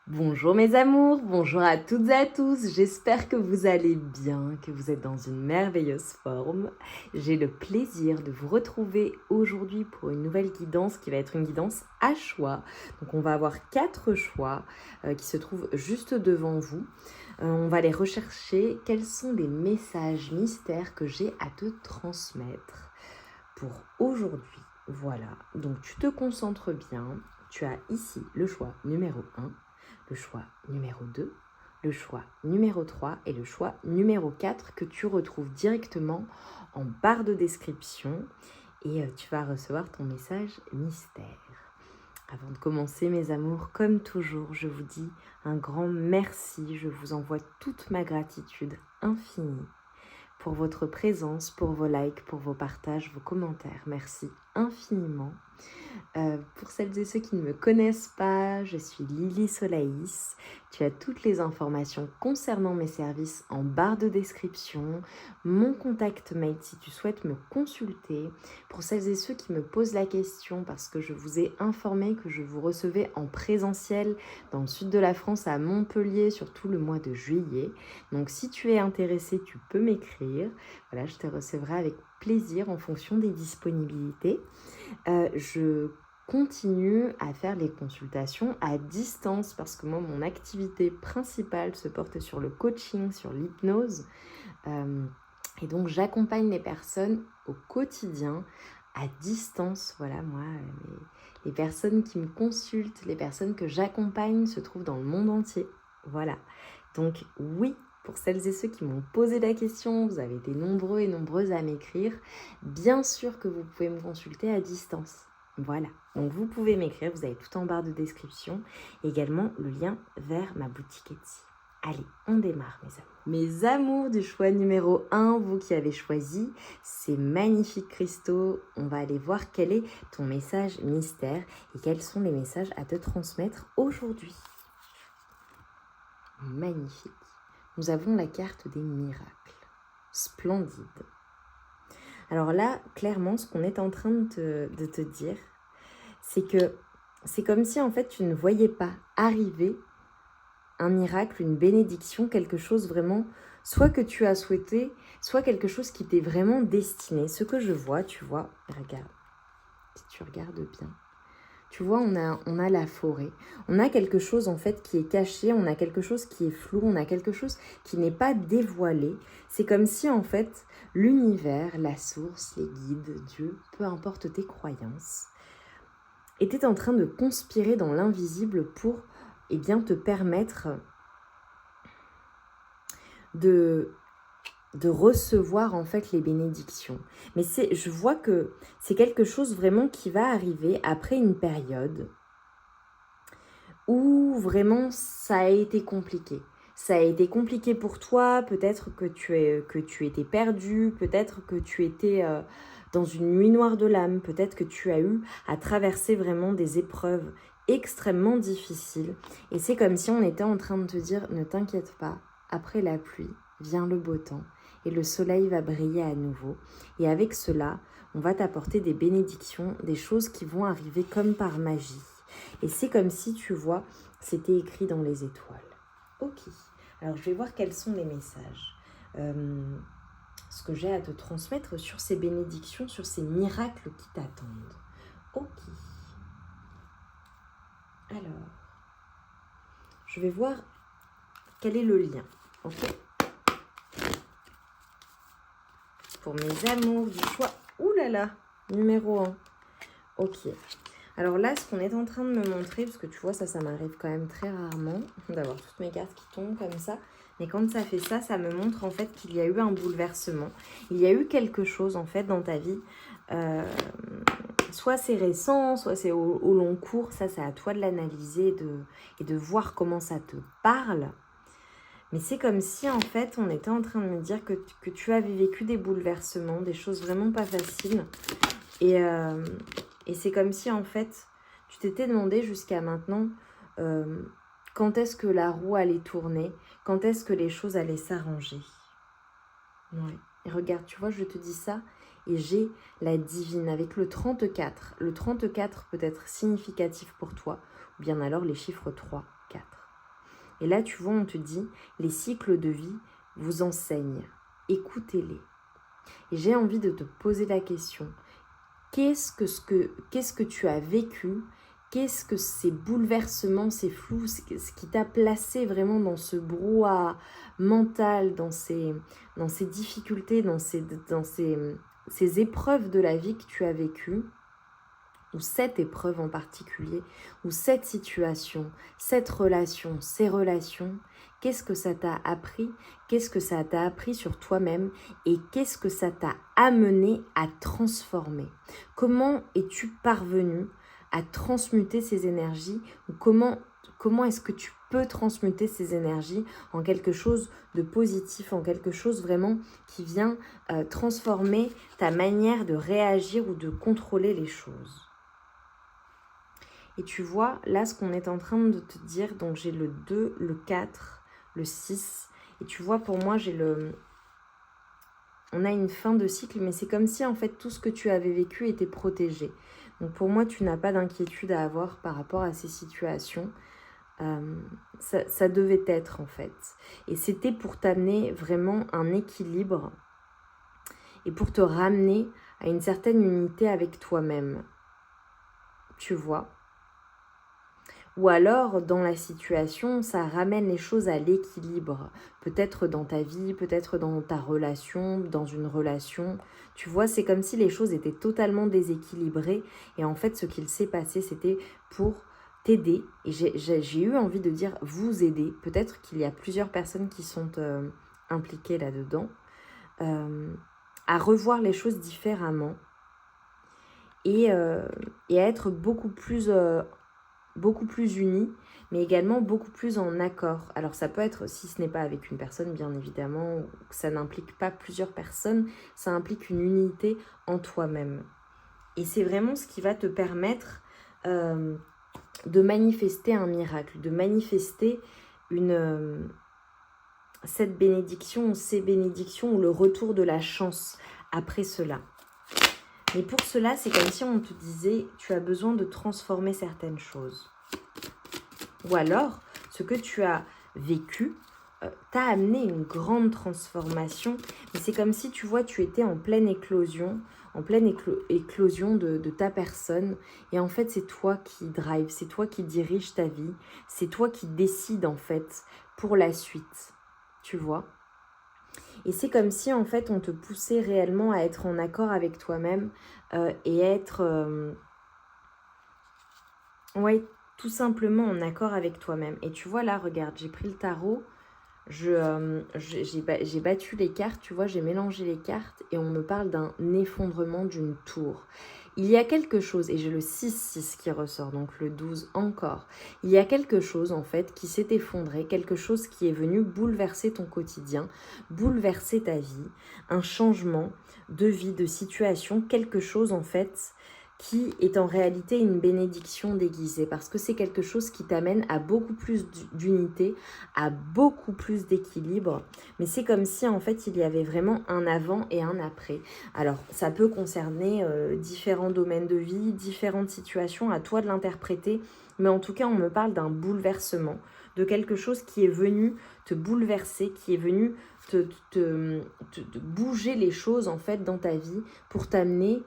Bonjour mes amours, bonjour à toutes et à tous, j'espère que vous allez bien, que vous êtes dans une merveilleuse forme. J'ai le plaisir de vous retrouver aujourd'hui pour une nouvelle guidance qui va être une guidance à choix. Donc on va avoir 4 choix qui se trouvent juste devant vous. On va aller rechercher quels sont les messages mystères que j'ai à te transmettre pour aujourd'hui. Voilà, donc tu te concentres bien, tu as ici le choix numéro 1. Le choix numéro 2, le choix numéro 3 et le choix numéro 4 que tu retrouves directement en barre de description et tu vas recevoir ton message mystère. Avant de commencer mes amours, comme toujours, je vous dis un grand merci, je vous envoie toute ma gratitude infinie pour votre présence, pour vos likes, pour vos partages, vos commentaires. Merci infiniment. Pour celles et ceux qui ne me connaissent pas, je suis Lily Solaïs. Tu as toutes les informations concernant mes services en barre de description, mon contact mail si tu souhaites me consulter. Pour celles et ceux qui me posent la question, parce que je vous ai informé que je vous recevais en présentiel dans le sud de la France à Montpellier, surtout le mois de juillet. Donc si tu es intéressé, tu peux m'écrire. Voilà, je te recevrai avec plaisir en fonction des disponibilités. Je continue à faire les consultations à distance parce que moi, mon activité principale se porte sur le coaching, sur l'hypnose. Et donc, j'accompagne les personnes au quotidien à distance. Voilà, moi, les personnes qui me consultent, les personnes que j'accompagne se trouvent dans le monde entier. Voilà. Donc, oui. Pour celles et ceux qui m'ont posé la question, vous avez été nombreux et nombreuses à m'écrire. Bien sûr que vous pouvez me consulter à distance. Voilà, donc vous pouvez m'écrire, vous avez tout en barre de description. Également le lien vers ma boutique Etsy. Allez, on démarre mes amours. Mes amours du choix numéro 1, vous qui avez choisi ces magnifiques cristaux, on va aller voir quel est ton message mystère et quels sont les messages à te transmettre aujourd'hui. Magnifique. Nous avons la carte des miracles. Splendide. Alors là, clairement, ce qu'on est en train de te dire, c'est que c'est comme si en fait tu ne voyais pas arriver un miracle, une bénédiction, quelque chose vraiment, soit que tu as souhaité, soit quelque chose qui t'est vraiment destiné. Ce que je vois, tu vois, regarde, si tu regardes bien, tu vois, on a la forêt, on a quelque chose en fait qui est caché, on a quelque chose qui est flou, on a quelque chose qui n'est pas dévoilé. C'est comme si en fait l'univers, la source, les guides, Dieu, peu importe tes croyances, était en train de conspirer dans l'invisible pour te permettre de recevoir en fait les bénédictions. Mais je vois que c'est quelque chose vraiment qui va arriver après une période où vraiment ça a été compliqué. Ça a été compliqué pour toi, peut-être que tu étais perdu, peut-être que tu étais dans une nuit noire de l'âme, peut-être que tu as eu à traverser vraiment des épreuves extrêmement difficiles. Et c'est comme si on était en train de te dire, ne t'inquiète pas, après la pluie vient le beau temps et le soleil va briller à nouveau. Et avec cela, on va t'apporter des bénédictions, des choses qui vont arriver comme par magie. Et c'est comme si, tu vois, c'était écrit dans les étoiles. Ok, alors je vais voir quels sont les messages. Ce que j'ai à te transmettre sur ces bénédictions, sur ces miracles qui t'attendent. Ok. Alors, je vais voir quel est le lien. Ok. Pour mes amours du choix. Ouh là là, numéro 1. Ok. Alors là, ce qu'on est en train de me montrer, parce que tu vois, ça m'arrive quand même très rarement d'avoir toutes mes cartes qui tombent comme ça. Mais quand ça fait ça, ça me montre en fait qu'il y a eu un bouleversement. Il y a eu quelque chose en fait dans ta vie. Soit c'est récent, soit c'est au long cours. Ça, c'est à toi de l'analyser et de voir comment ça te parle. Mais c'est comme si en fait, on était en train de me dire que tu avais vécu des bouleversements, des choses vraiment pas faciles. Et c'est comme si, en fait, tu t'étais demandé jusqu'à maintenant quand est-ce que la roue allait tourner, quand est-ce que les choses allaient s'arranger. Ouais. Et regarde, tu vois, je te dis ça, et j'ai la divine avec le 34. Le 34 peut être significatif pour toi, ou bien alors les chiffres 3, 4. Et là, tu vois, on te dit, les cycles de vie vous enseignent. Écoutez-les. Et j'ai envie de te poser la question. Qu'est-ce que tu as vécu? Qu'est-ce que ces bouleversements, ces flous, ce qui t'a placé vraiment dans ce brouhaha mental, dans ces difficultés, dans ces épreuves de la vie que tu as vécues, ou cette épreuve en particulier, ou cette situation, cette relation, ces relations, qu'est-ce que ça t'a appris? Qu'est-ce que ça t'a appris sur toi-même? Et qu'est-ce que ça t'a amené à transformer? Comment es-tu parvenu à transmuter ces énergies? Ou comment est-ce que tu peux transmuter ces énergies en quelque chose de positif, en quelque chose vraiment qui vient transformer ta manière de réagir ou de contrôler les choses? Et tu vois, là, ce qu'on est en train de te dire, donc j'ai le 2, le 4, le 6. Et tu vois, pour moi, on a une fin de cycle, mais c'est comme si, en fait, tout ce que tu avais vécu était protégé. Donc, pour moi, tu n'as pas d'inquiétude à avoir par rapport à ces situations. Ça devait être, en fait. Et c'était pour t'amener vraiment un équilibre et pour te ramener à une certaine unité avec toi-même. Tu vois ? Ou alors, dans la situation, ça ramène les choses à l'équilibre. Peut-être dans ta vie, peut-être dans ta relation, dans une relation. Tu vois, c'est comme si les choses étaient totalement déséquilibrées. Et en fait, ce qu'il s'est passé, c'était pour t'aider. Et j'ai eu envie de dire vous aider. Peut-être qu'il y a plusieurs personnes qui sont impliquées là-dedans. À revoir les choses différemment. Et à être beaucoup plus unis, mais également beaucoup plus en accord. Alors ça peut être, si ce n'est pas avec une personne, bien évidemment, ça n'implique pas plusieurs personnes, ça implique une unité en toi-même. Et c'est vraiment ce qui va te permettre de manifester un miracle, de manifester cette bénédiction, ces bénédictions, ou le retour de la chance après cela. Mais pour cela, c'est comme si on te disait, tu as besoin de transformer certaines choses. Ou alors, ce que tu as vécu t'a amené une grande transformation. Mais c'est comme si, tu vois, tu étais en pleine éclosion, de ta personne. Et en fait, c'est toi qui drive, c'est toi qui dirige ta vie. C'est toi qui décides, en fait, pour la suite. Tu vois ? Et c'est comme si, en fait, on te poussait réellement à être en accord avec toi-même et être... tout simplement en accord avec toi-même. Et tu vois, là, regarde, j'ai pris le tarot, j'ai battu les cartes, tu vois, j'ai mélangé les cartes et on me parle d'un effondrement d'une tour. Il y a quelque chose, et j'ai le 6-6 qui ressort, donc le 12 encore. Il y a quelque chose, en fait, qui s'est effondré, quelque chose qui est venu bouleverser ton quotidien, bouleverser ta vie, un changement de vie, de situation, quelque chose, en fait, qui est en réalité une bénédiction déguisée, parce que c'est quelque chose qui t'amène à beaucoup plus d'unité, à beaucoup plus d'équilibre, mais c'est comme si en fait il y avait vraiment un avant et un après. Alors ça peut concerner différents domaines de vie, différentes situations, à toi de l'interpréter, mais en tout cas on me parle d'un bouleversement, de quelque chose qui est venu te bouleverser, qui est venu te bouger les choses en fait dans ta vie pour t'amener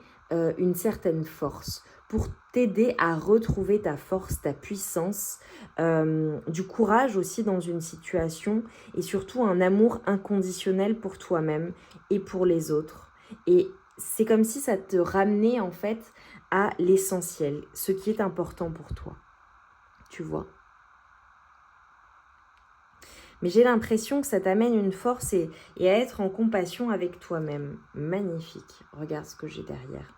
une certaine force, pour t'aider à retrouver ta force, ta puissance, du courage aussi dans une situation et surtout un amour inconditionnel pour toi-même et pour les autres. Et c'est comme si ça te ramenait en fait à l'essentiel, ce qui est important pour toi, tu vois. Mais j'ai l'impression que ça t'amène une force et à être en compassion avec toi-même. Magnifique. Regarde ce que j'ai derrière.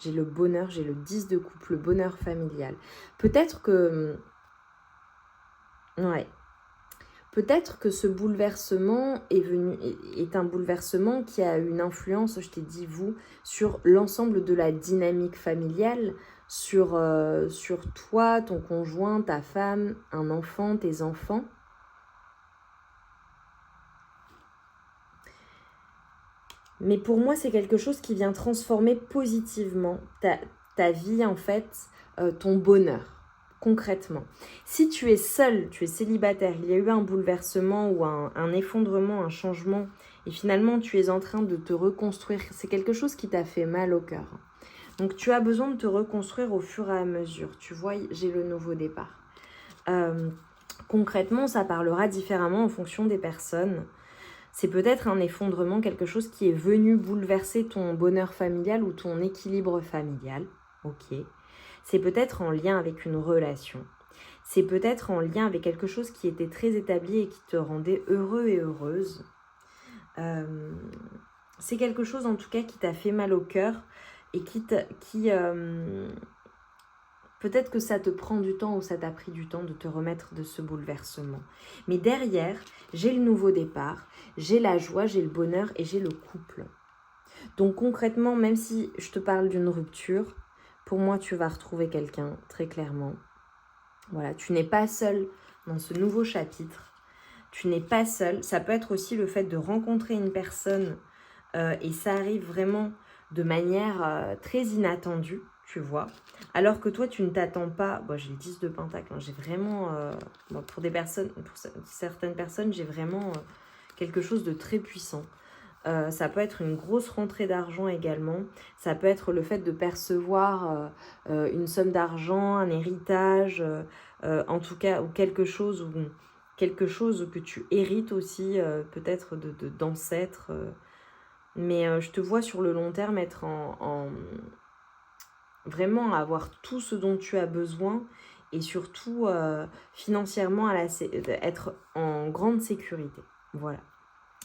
J'ai le bonheur, j'ai le 10 de coupe, le bonheur familial. Peut-être que... Ouais. Peut-être que ce bouleversement est un bouleversement qui a une influence, je t'ai dit vous, sur l'ensemble de la dynamique familiale, sur toi, ton conjoint, ta femme, un enfant, tes enfants. Mais pour moi, c'est quelque chose qui vient transformer positivement ta vie, en fait, ton bonheur. concrètement. Si tu es seul, tu es célibataire, il y a eu un bouleversement ou un effondrement, un changement, et finalement tu es en train de te reconstruire, c'est quelque chose qui t'a fait mal au cœur. Donc tu as besoin de te reconstruire au fur et à mesure. Tu vois, j'ai le nouveau départ. Concrètement, ça parlera différemment en fonction des personnes. C'est peut-être un effondrement, quelque chose qui est venu bouleverser ton bonheur familial ou ton équilibre familial. Ok. C'est peut-être en lien avec une relation. C'est peut-être en lien avec quelque chose qui était très établi et qui te rendait heureux et heureuse. C'est quelque chose en tout cas qui t'a fait mal au cœur et peut-être que ça te prend du temps ou ça t'a pris du temps de te remettre de ce bouleversement. Mais derrière, j'ai le nouveau départ, j'ai la joie, j'ai le bonheur et j'ai le couple. Donc concrètement, même si je te parle d'une rupture, pour moi, tu vas retrouver quelqu'un, très clairement. Voilà, tu n'es pas seul dans ce nouveau chapitre. Tu n'es pas seul. Ça peut être aussi le fait de rencontrer une personne et ça arrive vraiment de manière très inattendue, tu vois. Alors que toi, tu ne t'attends pas. Bon, j'ai le 10 de Pentacle. Hein, j'ai vraiment, pour certaines personnes, j'ai vraiment quelque chose de très puissant. Ça peut être une grosse rentrée d'argent également. Ça peut être le fait de percevoir une somme d'argent, un héritage, en tout cas, ou quelque chose que tu hérites aussi, peut-être d'ancêtres. Mais je te vois sur le long terme être vraiment avoir tout ce dont tu as besoin et surtout financièrement être en grande sécurité. Voilà.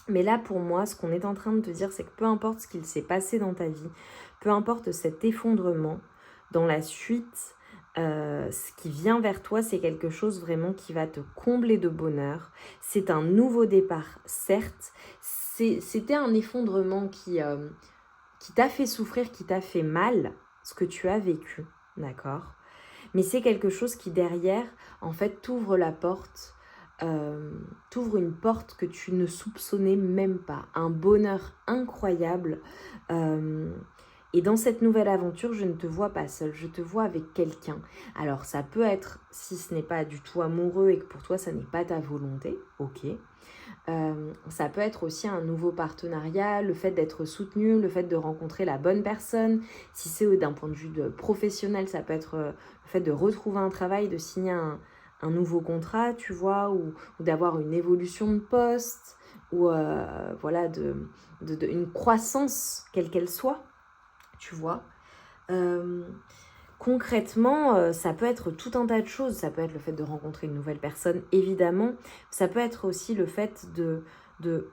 Mais là, pour moi, ce qu'on est en train de te dire, c'est que peu importe ce qu'il s'est passé dans ta vie, peu importe cet effondrement, dans la suite, ce qui vient vers toi, c'est quelque chose vraiment qui va te combler de bonheur. C'est un nouveau départ, certes. C'était un effondrement qui t'a fait souffrir, qui t'a fait mal, ce que tu as vécu, d'accord ? Mais c'est quelque chose qui, derrière, en fait, t'ouvre la porte. T'ouvres une porte que tu ne soupçonnais même pas, un bonheur incroyable. Et dans cette nouvelle aventure, je ne te vois pas seule, je te vois avec quelqu'un. Alors ça peut être, si ce n'est pas du tout amoureux et que pour toi ça n'est pas ta volonté, ok. Ça peut être aussi un nouveau partenariat, le fait d'être soutenu, le fait de rencontrer la bonne personne. Si c'est d'un point de vue professionnel, ça peut être le fait de retrouver un travail, de signer un nouveau contrat, tu vois, ou d'avoir une évolution de poste, ou voilà, une croissance, quelle qu'elle soit, tu vois. Concrètement, ça peut être tout un tas de choses. Ça peut être le fait de rencontrer une nouvelle personne, évidemment. Ça peut être aussi le fait de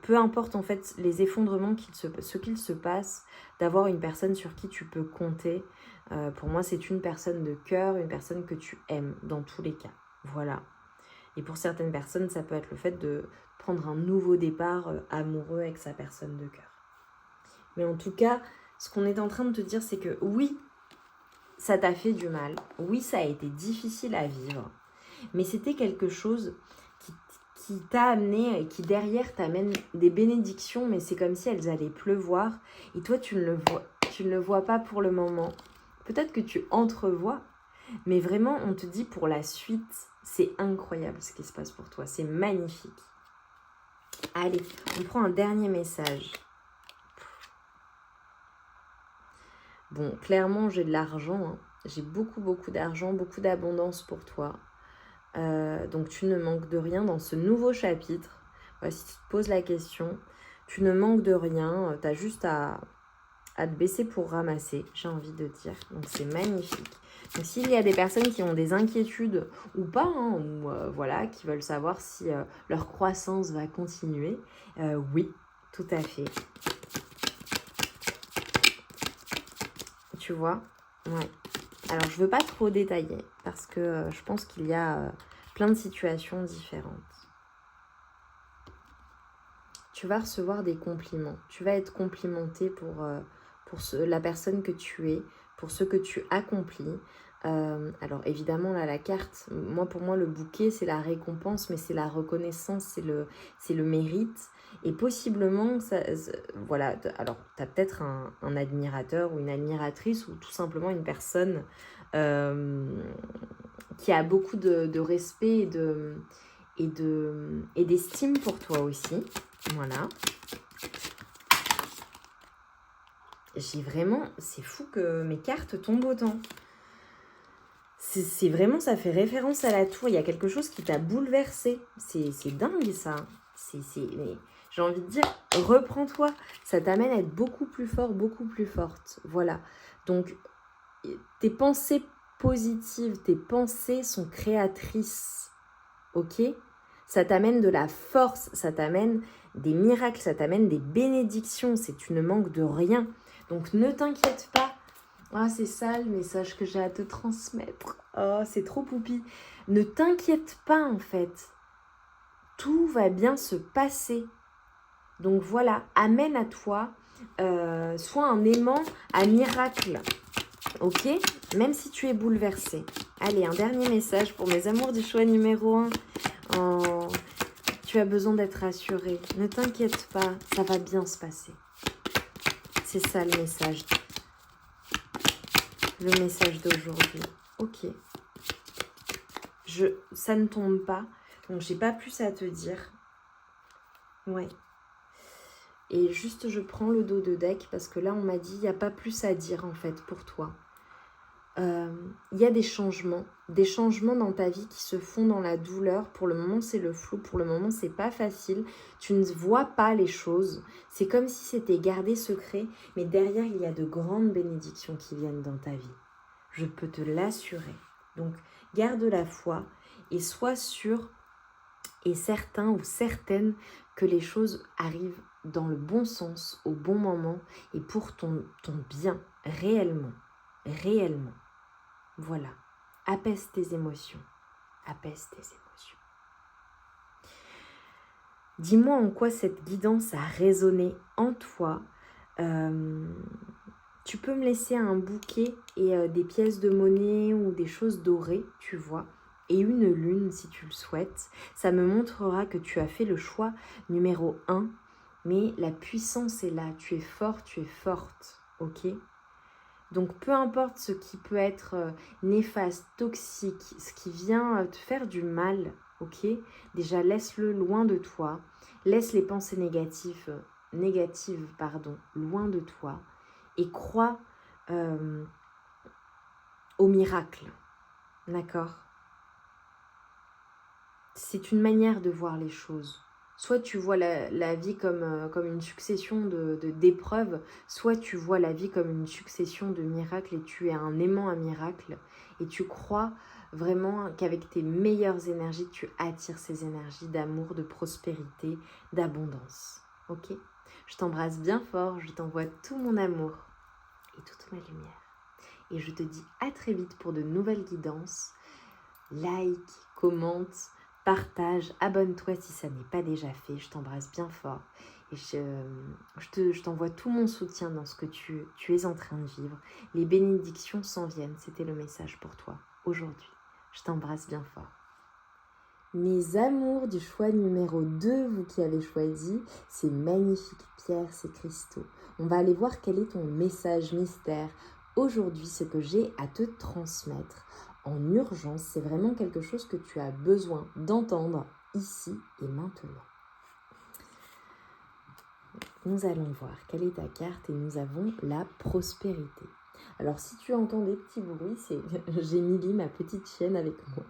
peu importe en fait les effondrements, ce qu'il se passe, d'avoir une personne sur qui tu peux compter. Pour moi, c'est une personne de cœur, une personne que tu aimes dans tous les cas. Voilà. Et pour certaines personnes, ça peut être le fait de prendre un nouveau départ amoureux avec sa personne de cœur. Mais en tout cas, ce qu'on est en train de te dire, c'est que oui, ça t'a fait du mal. Oui, ça a été difficile à vivre. Mais c'était quelque chose qui t'a amené, qui derrière t'amène des bénédictions, mais c'est comme si elles allaient pleuvoir. Et toi, tu ne le vois pas pour le moment. Peut-être que tu entrevois, mais vraiment, on te dit pour la suite, c'est incroyable ce qui se passe pour toi. C'est magnifique. Allez, on prend un dernier message. Bon, clairement, j'ai de l'argent. Hein. J'ai beaucoup d'argent, beaucoup d'abondance pour toi. Donc, tu ne manques de rien dans ce nouveau chapitre. Voilà, si tu te poses la question, tu ne manques de rien. Tu as juste à te baisser pour ramasser, j'ai envie de dire. Donc, c'est magnifique. Donc, s'il y a des personnes qui ont des inquiétudes ou pas, hein, ou voilà, qui veulent savoir si leur croissance va continuer, oui, tout à fait. Tu vois ? Ouais. Alors, je ne veux pas trop détailler parce que je pense qu'il y a plein de situations différentes. Tu vas recevoir des compliments. Tu vas être complimenté pour la personne que tu es, pour ce que tu accomplis. Alors évidemment là la carte, pour moi le bouquet c'est la récompense, mais c'est la reconnaissance, c'est le mérite. Et possiblement, voilà, alors tu as peut-être un admirateur ou une admiratrice ou tout simplement une personne qui a beaucoup de respect et d'estime pour toi aussi. Voilà. J'ai vraiment... C'est fou que mes cartes tombent autant. C'est vraiment... Ça fait référence à la tour. Il y a quelque chose qui t'a bouleversé. C'est dingue, ça. Mais j'ai envie de dire, reprends-toi. Ça t'amène à être beaucoup plus fort, beaucoup plus forte. Voilà. Donc, tes pensées positives, tes pensées sont créatrices. Ok ? Ça t'amène de la force, ça t'amène des miracles, ça t'amène des bénédictions. Tu ne manques de rien. Donc, ne t'inquiète pas. Ah, c'est ça le message que j'ai à te transmettre. Oh, c'est trop poupi. Ne t'inquiète pas, en fait. Tout va bien se passer. Donc, voilà, amène à toi soit un aimant à miracle. Ok ? Même si tu es bouleversé. Allez, un dernier message pour mes amours du choix numéro 1. Oh, tu as besoin d'être rassuré. Ne t'inquiète pas, ça va bien se passer. C'est ça le message. Le message d'aujourd'hui. Ok. Ça ne tombe pas. Donc, j'ai pas plus à te dire. Ouais. Et juste, je prends le dos de deck parce que là, on m'a dit, il n'y a pas plus à dire en fait pour toi. Il y a des changements dans ta vie qui se font dans la douleur. Pour le moment, c'est le flou. Pour le moment, c'est pas facile. Tu ne vois pas les choses. C'est comme si c'était gardé secret. Mais derrière, il y a de grandes bénédictions qui viennent dans ta vie. Je peux te l'assurer. Donc, garde la foi et sois sûr et certain ou certaine que les choses arrivent dans le bon sens, au bon moment et pour ton bien, réellement. Réellement. Voilà. Apaise tes émotions. Apaise tes émotions. Dis-moi en quoi cette guidance a résonné en toi. Tu peux me laisser un bouquet et des pièces de monnaie ou des choses dorées, tu vois, et une lune si tu le souhaites. Ça me montrera que tu as fait le choix numéro 1, mais la puissance est là. Tu es fort, tu es forte, ok ? Donc, peu importe ce qui peut être néfaste, toxique, ce qui vient te faire du mal, ok ? Déjà, laisse-le loin de toi. Laisse les pensées négatives, loin de toi. Et crois au miracle, d'accord ? C'est une manière de voir les choses. Soit tu vois la vie comme une succession d'épreuves, soit tu vois la vie comme une succession de miracles et tu es un aimant à miracles et tu crois vraiment qu'avec tes meilleures énergies, tu attires ces énergies d'amour, de prospérité, d'abondance. Ok ? Je t'embrasse bien fort, je t'envoie tout mon amour et toute ma lumière. Et je te dis à très vite pour de nouvelles guidances. Like, commente, partage, abonne-toi si ça n'est pas déjà fait. Je t'embrasse bien fort et je t'envoie tout mon soutien dans ce que tu es en train de vivre. Les bénédictions s'en viennent, c'était le message pour toi aujourd'hui. Je t'embrasse bien fort. Mes amours du choix numéro 2, vous qui avez choisi ces magnifiques pierres, ces cristaux. On va aller voir quel est ton message mystère. Aujourd'hui, ce que j'ai à te transmettre en urgence, c'est vraiment quelque chose que tu as besoin d'entendre ici et maintenant. Nous allons voir quelle est ta carte et nous avons la prospérité. Alors si tu entends des petits bruits, c'est j'ai Milly, ma petite chienne avec moi,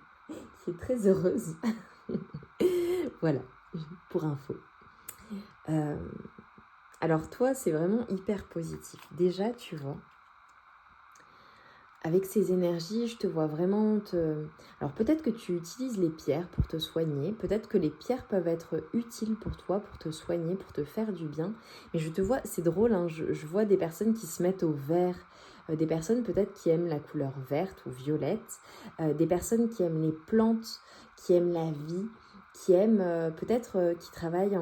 qui est très heureuse. Voilà, pour info. Alors toi, c'est vraiment hyper positif. Déjà, tu vois, avec ces énergies, je te vois vraiment Alors peut-être que tu utilises les pierres pour te soigner, peut-être que les pierres peuvent être utiles pour toi, pour te soigner, pour te faire du bien. Mais je te vois, c'est drôle, hein, je vois des personnes qui se mettent au vert, des personnes peut-être qui aiment la couleur verte ou violette, des personnes qui aiment les plantes, qui aiment la vie, qui aiment peut-être qui travaillent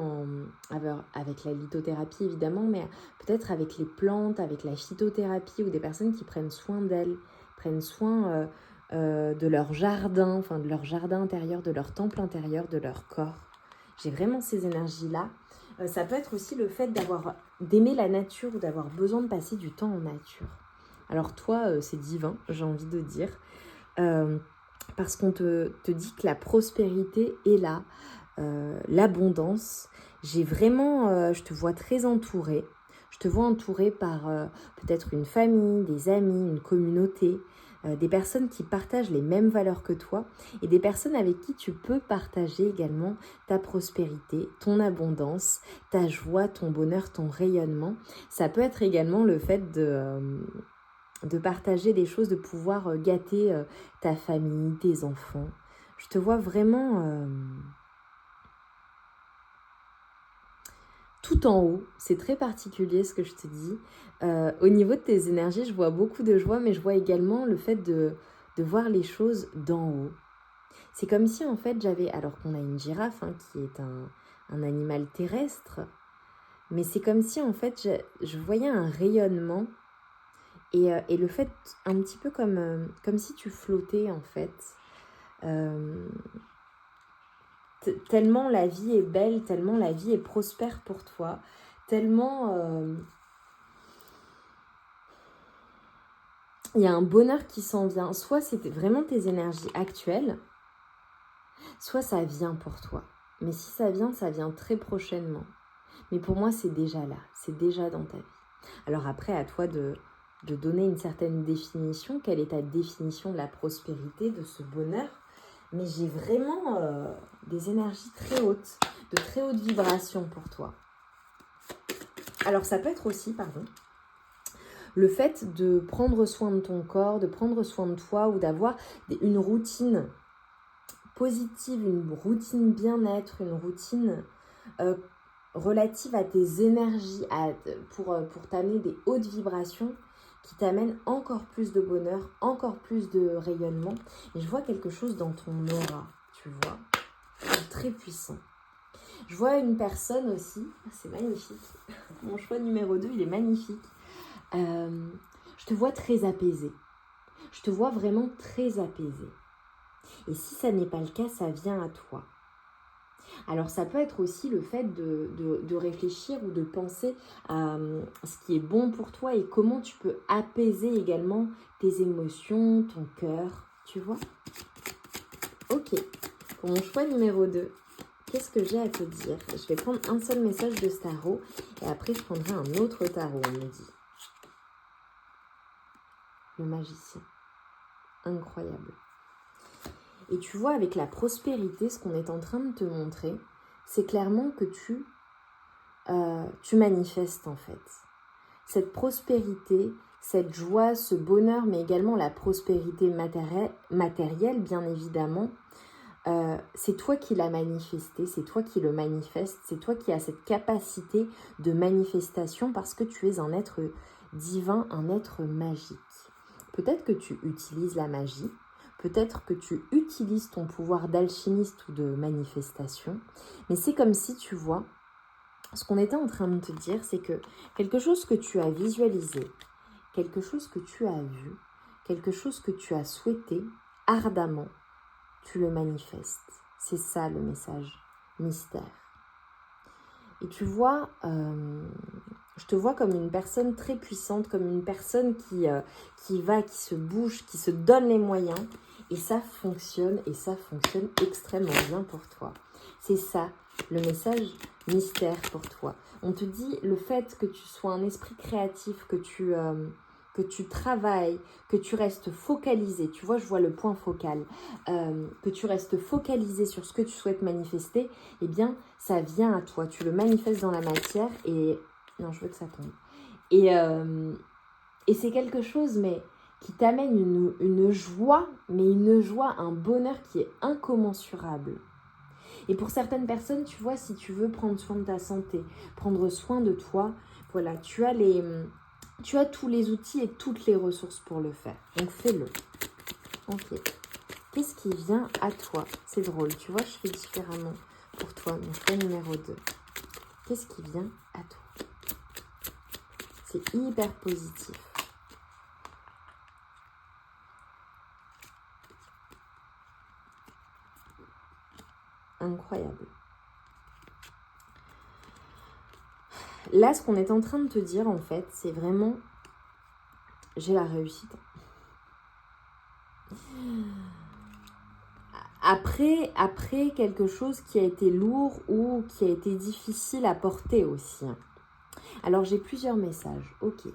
avec la lithothérapie évidemment, mais peut-être avec les plantes, avec la phytothérapie, ou des personnes qui prennent soin d'elles, prennent soin de leur jardin, enfin de leur jardin intérieur, de leur temple intérieur, de leur corps. J'ai vraiment ces énergies-là. Ça peut être aussi le fait d'aimer la nature ou d'avoir besoin de passer du temps en nature. Alors toi, c'est divin, j'ai envie de dire. Parce qu'on te dit que la prospérité est là, l'abondance. J'ai vraiment, je te vois très entourée. Je te vois entourée par peut-être une famille, des amis, une communauté, des personnes qui partagent les mêmes valeurs que toi et des personnes avec qui tu peux partager également ta prospérité, ton abondance, ta joie, ton bonheur, ton rayonnement. Ça peut être également le fait de partager des choses, de pouvoir gâter ta famille, tes enfants. Je te vois vraiment tout en haut. C'est très particulier ce que je te dis. Au niveau de tes énergies, je vois beaucoup de joie, mais je vois également le fait de voir les choses d'en haut. C'est comme si en fait j'avais, alors qu'on a une girafe hein, qui est un animal terrestre, mais c'est comme si en fait je voyais un rayonnement. Et le fait, un petit peu comme si tu flottais en fait. Tellement la vie est belle, tellement la vie est prospère pour toi, tellement il y a un bonheur qui s'en vient. Soit c'est vraiment tes énergies actuelles, soit ça vient pour toi. Mais si ça vient très prochainement. Mais pour moi, c'est déjà là, c'est déjà dans ta vie. Alors après, à toi de donner une certaine définition. Quelle est ta définition de la prospérité, de ce bonheur? Mais j'ai vraiment des énergies très hautes, de très hautes vibrations pour toi. Alors ça peut être aussi, le fait de prendre soin de ton corps, de prendre soin de toi ou d'avoir une routine positive, une routine bien-être, une routine relative à tes énergies, pour t'amener des hautes vibrations qui t'amènent encore plus de bonheur, encore plus de rayonnement. Et je vois quelque chose dans ton aura, tu vois, très puissant. Je vois une personne aussi, c'est magnifique, mon choix numéro 2, il est magnifique. Je te vois très apaisée, je te vois vraiment très apaisée. Et si ça n'est pas le cas, ça vient à toi. Alors ça peut être aussi le fait de réfléchir ou de penser à ce qui est bon pour toi et comment tu peux apaiser également tes émotions, ton cœur, tu vois. Ok, pour mon choix numéro 2, qu'est-ce que j'ai à te dire? Je vais prendre un seul message de ce tarot et après je prendrai un autre tarot, on me dit. Le magicien. Incroyable. Et tu vois, avec la prospérité, ce qu'on est en train de te montrer, c'est clairement que tu manifestes en fait. Cette prospérité, cette joie, ce bonheur, mais également la prospérité matérielle, bien évidemment, c'est toi qui l'as manifesté, c'est toi qui le manifeste, c'est toi qui as cette capacité de manifestation parce que tu es un être divin, un être magique. Peut-être que tu utilises la magie, peut-être que tu utilises ton pouvoir d'alchimiste ou de manifestation, mais c'est comme si, tu vois, ce qu'on était en train de te dire, c'est que quelque chose que tu as visualisé, quelque chose que tu as vu, quelque chose que tu as souhaité ardemment, tu le manifestes. C'est ça le message mystère. Et tu vois, je te vois comme une personne très puissante, comme une personne qui se bouge, qui se donne les moyens. Et ça fonctionne extrêmement bien pour toi. C'est ça, le message mystère pour toi. On te dit le fait que tu sois un esprit créatif, que tu travailles, que tu restes focalisé. Tu vois, je vois le point focal. Que tu restes focalisé sur ce que tu souhaites manifester, eh bien, ça vient à toi. Tu le manifestes dans la matière et... Non, je veux que ça tombe. Et c'est quelque chose, mais qui t'amène une joie, mais une joie, un bonheur qui est incommensurable. Et pour certaines personnes, tu vois, si tu veux prendre soin de ta santé, prendre soin de toi, voilà, tu as tous les outils et toutes les ressources pour le faire. Donc fais-le. Ok. Qu'est-ce qui vient à toi? C'est drôle, tu vois, je fais différemment pour toi, mon choix numéro 2. Qu'est-ce qui vient à toi? C'est hyper positif. Incroyable. Là, ce qu'on est en train de te dire, en fait, c'est vraiment j'ai la réussite. Après quelque chose qui a été lourd ou qui a été difficile à porter aussi. Alors j'ai plusieurs messages. Ok.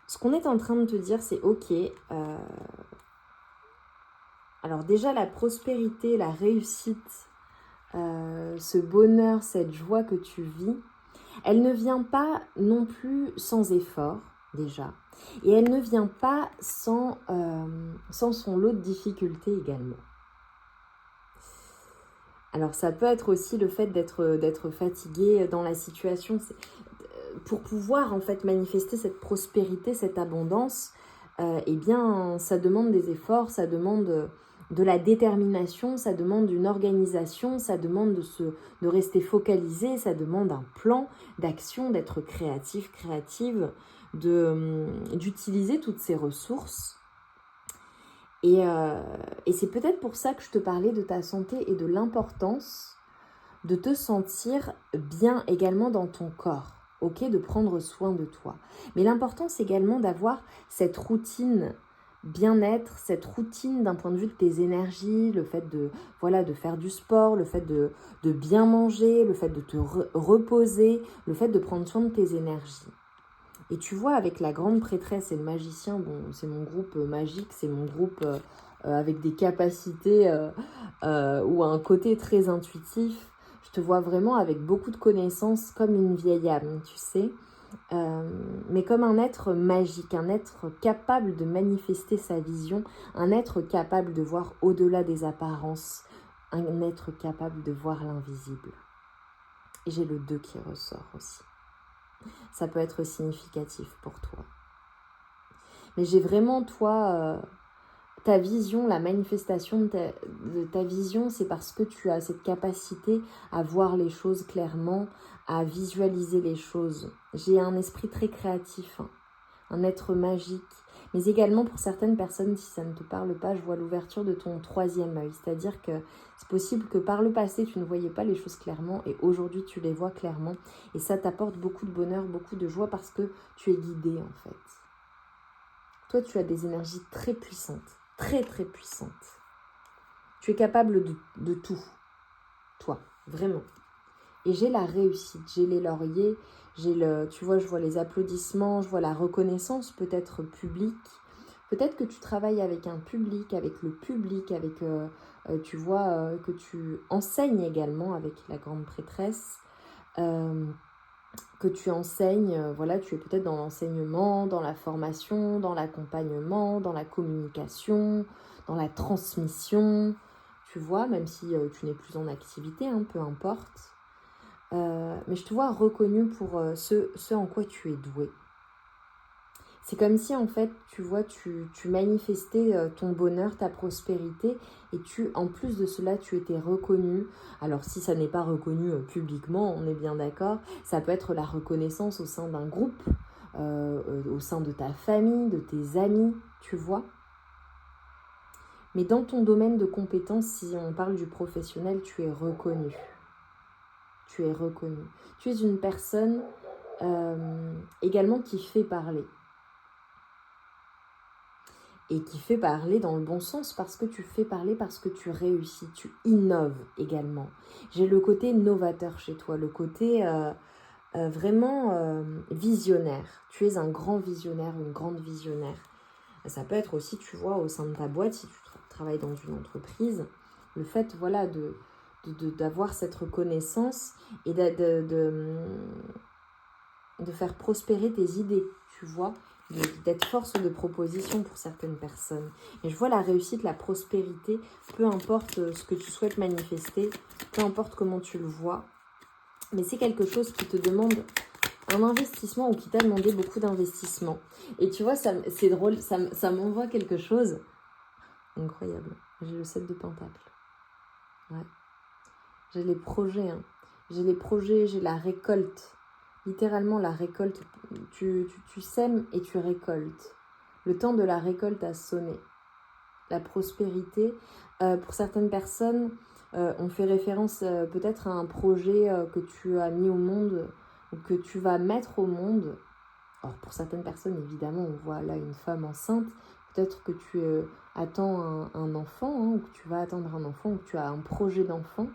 Ce qu'on est en train de te dire, c'est ok. Alors déjà la prospérité, la réussite, ce bonheur, cette joie que tu vis, elle ne vient pas non plus sans effort, déjà. Et elle ne vient pas sans son lot de difficultés également. Alors ça peut être aussi le fait d'être fatigué dans la situation. Pour pouvoir en fait manifester cette prospérité, cette abondance, eh bien ça demande des efforts, ça demande de la détermination, ça demande une organisation, ça demande de rester focalisé, ça demande un plan d'action, d'être créative, d'utiliser toutes ces ressources. Et c'est peut-être pour ça que je te parlais de ta santé et de l'importance de te sentir bien également dans ton corps, ok, de prendre soin de toi. Mais l'importance également d'avoir cette routine bien-être, cette routine d'un point de vue de tes énergies, le fait de faire du sport, le fait de bien manger, le fait de te reposer, le fait de prendre soin de tes énergies. Et tu vois, avec la grande prêtresse et le magicien, bon, c'est mon groupe magique, c'est mon groupe avec des capacités ou un côté très intuitif. Je te vois vraiment avec beaucoup de connaissances, comme une vieille âme, tu sais. Mais comme un être magique, un être capable de manifester sa vision, un être capable de voir au-delà des apparences, un être capable de voir l'invisible. Et j'ai le 2 qui ressort aussi. Ça peut être significatif pour toi. Mais j'ai vraiment, toi, ta vision, la manifestation de ta vision, c'est parce que tu as cette capacité à voir les choses clairement, à visualiser les choses. J'ai un esprit très créatif, hein, un être magique. Mais également pour certaines personnes, si ça ne te parle pas, je vois l'ouverture de ton 3e œil. C'est-à-dire que c'est possible que par le passé, tu ne voyais pas les choses clairement et aujourd'hui, tu les vois clairement. Et ça t'apporte beaucoup de bonheur, beaucoup de joie parce que tu es guidé en fait. Toi, tu as des énergies très puissantes, très très puissantes. Tu es capable de tout, toi, vraiment. Et j'ai la réussite, j'ai les lauriers, tu vois, je vois les applaudissements, je vois la reconnaissance peut-être publique. Peut-être que tu travailles avec un public, avec le public, avec, tu vois, que tu enseignes également avec la grande prêtresse, que tu enseignes, voilà, tu es peut-être dans l'enseignement, dans la formation, dans l'accompagnement, dans la communication, dans la transmission, tu vois, même si tu n'es plus en activité, hein, peu importe. Mais je te vois reconnu pour ce en quoi tu es doué. C'est comme si en fait, tu vois, tu manifestais ton bonheur, ta prospérité et en plus de cela, tu étais reconnu. Alors si ça n'est pas reconnu publiquement, on est bien d'accord, ça peut être la reconnaissance au sein d'un groupe, au sein de ta famille, de tes amis, tu vois. Mais dans ton domaine de compétence, si on parle du professionnel, tu es reconnu. Tu es reconnu. Tu es une personne également qui fait parler. Et qui fait parler dans le bon sens parce que tu fais parler, parce que tu réussis, tu innoves également. J'ai le côté novateur chez toi, le côté vraiment visionnaire. Tu es un grand visionnaire, une grande visionnaire. Ça peut être aussi, tu vois, au sein de ta boîte, si tu travailles dans une entreprise, le fait, voilà, d'avoir cette reconnaissance et de faire prospérer tes idées, tu vois, d'être force de proposition pour certaines personnes. Et je vois la réussite, la prospérité, peu importe ce que tu souhaites manifester, peu importe comment tu le vois, mais c'est quelque chose qui te demande un investissement ou qui t'a demandé beaucoup d'investissement. Et tu vois, c'est drôle, ça m'envoie quelque chose incroyable. J'ai le 7 de Pentacle. Ouais. J'ai les projets, hein. J'ai les projets, j'ai la récolte. Littéralement, la récolte, tu sèmes et tu récoltes. Le temps de la récolte a sonné. La prospérité, pour certaines personnes, on fait référence peut-être à un projet que tu as mis au monde ou que tu vas mettre au monde. Alors pour certaines personnes, évidemment, on voit là une femme enceinte. Peut-être que tu attends un enfant, hein, ou que tu vas attendre un enfant, ou que tu as un projet d'enfant.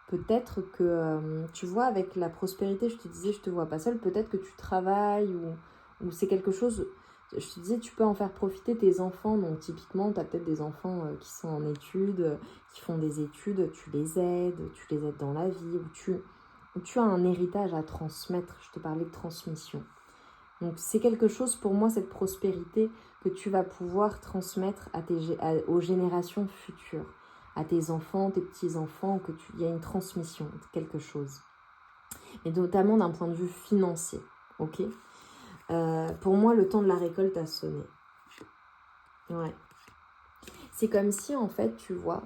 Peut-être que, tu vois, avec la prospérité, je te disais, je te vois pas seule. Peut-être que tu travailles ou c'est quelque chose... Je te disais, tu peux en faire profiter tes enfants. Donc typiquement, tu as peut-être des enfants qui sont en études, qui font des études. Tu les aides dans la vie. Ou tu as un héritage à transmettre. Je te parlais de transmission. Donc c'est quelque chose pour moi, cette prospérité, que tu vas pouvoir transmettre aux générations futures, à tes enfants, tes petits-enfants, il y a une transmission de quelque chose. Et notamment d'un point de vue financier, ok. Pour moi, le temps de la récolte a sonné. Ouais. C'est comme si, en fait, tu vois,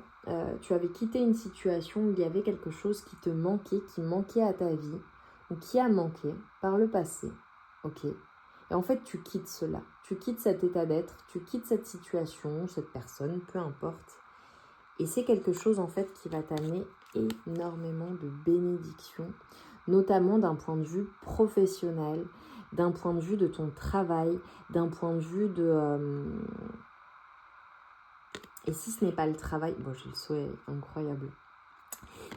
tu avais quitté une situation où il y avait quelque chose qui te manquait, qui manquait à ta vie, ou qui a manqué par le passé, ok. Et en fait, tu quittes cela, tu quittes cet état d'être, tu quittes cette situation, cette personne, peu importe. Et c'est quelque chose, en fait, qui va t'amener énormément de bénédictions, notamment d'un point de vue professionnel, d'un point de vue de ton travail, d'un point de vue de... Et si ce n'est pas le travail, bon, j'ai le souhait incroyable.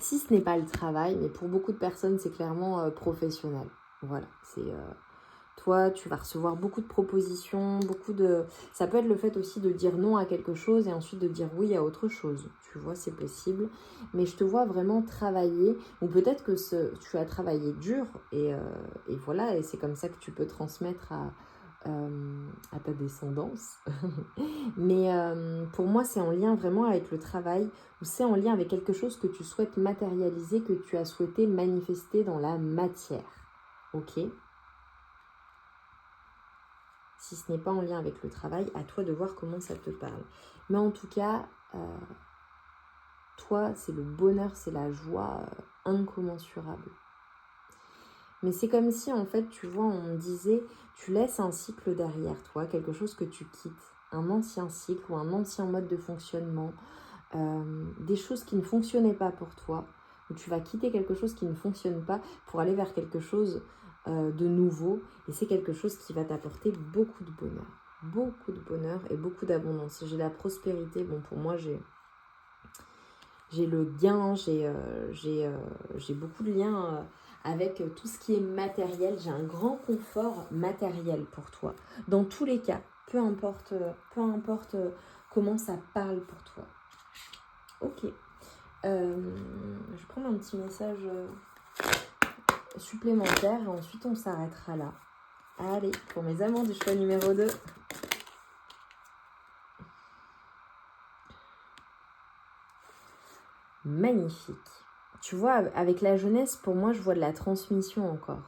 Si ce n'est pas le travail, mais pour beaucoup de personnes, c'est clairement professionnel. Voilà, c'est... Toi, tu vas recevoir beaucoup de propositions, ça peut être le fait aussi de dire non à quelque chose et ensuite de dire oui à autre chose. Tu vois, c'est possible. Mais je te vois vraiment travailler, ou peut-être que tu as travaillé dur et voilà, et c'est comme ça que tu peux transmettre à ta descendance. Mais pour moi, c'est en lien vraiment avec le travail, ou c'est en lien avec quelque chose que tu souhaites matérialiser, que tu as souhaité manifester dans la matière. Ok ? Si ce n'est pas en lien avec le travail, à toi de voir comment ça te parle. Mais en tout cas, toi, c'est le bonheur, c'est la joie incommensurable. Mais c'est comme si, en fait, tu vois, on me disait, tu laisses un cycle derrière toi, quelque chose que tu quittes, un ancien cycle ou un ancien mode de fonctionnement, des choses qui ne fonctionnaient pas pour toi, où tu vas quitter quelque chose qui ne fonctionne pas pour aller vers quelque chose de nouveau, et c'est quelque chose qui va t'apporter beaucoup de bonheur et beaucoup d'abondance. J'ai la prospérité, bon pour moi j'ai le gain, j'ai beaucoup de liens avec tout ce qui est matériel. J'ai un grand confort matériel pour toi, dans tous les cas, peu importe comment ça parle pour toi. Ok, je vais prendre un petit message supplémentaire et ensuite on s'arrêtera là. Allez, pour mes amants du choix numéro 2. Magnifique. Tu vois, avec la jeunesse, pour moi, je vois de la transmission encore.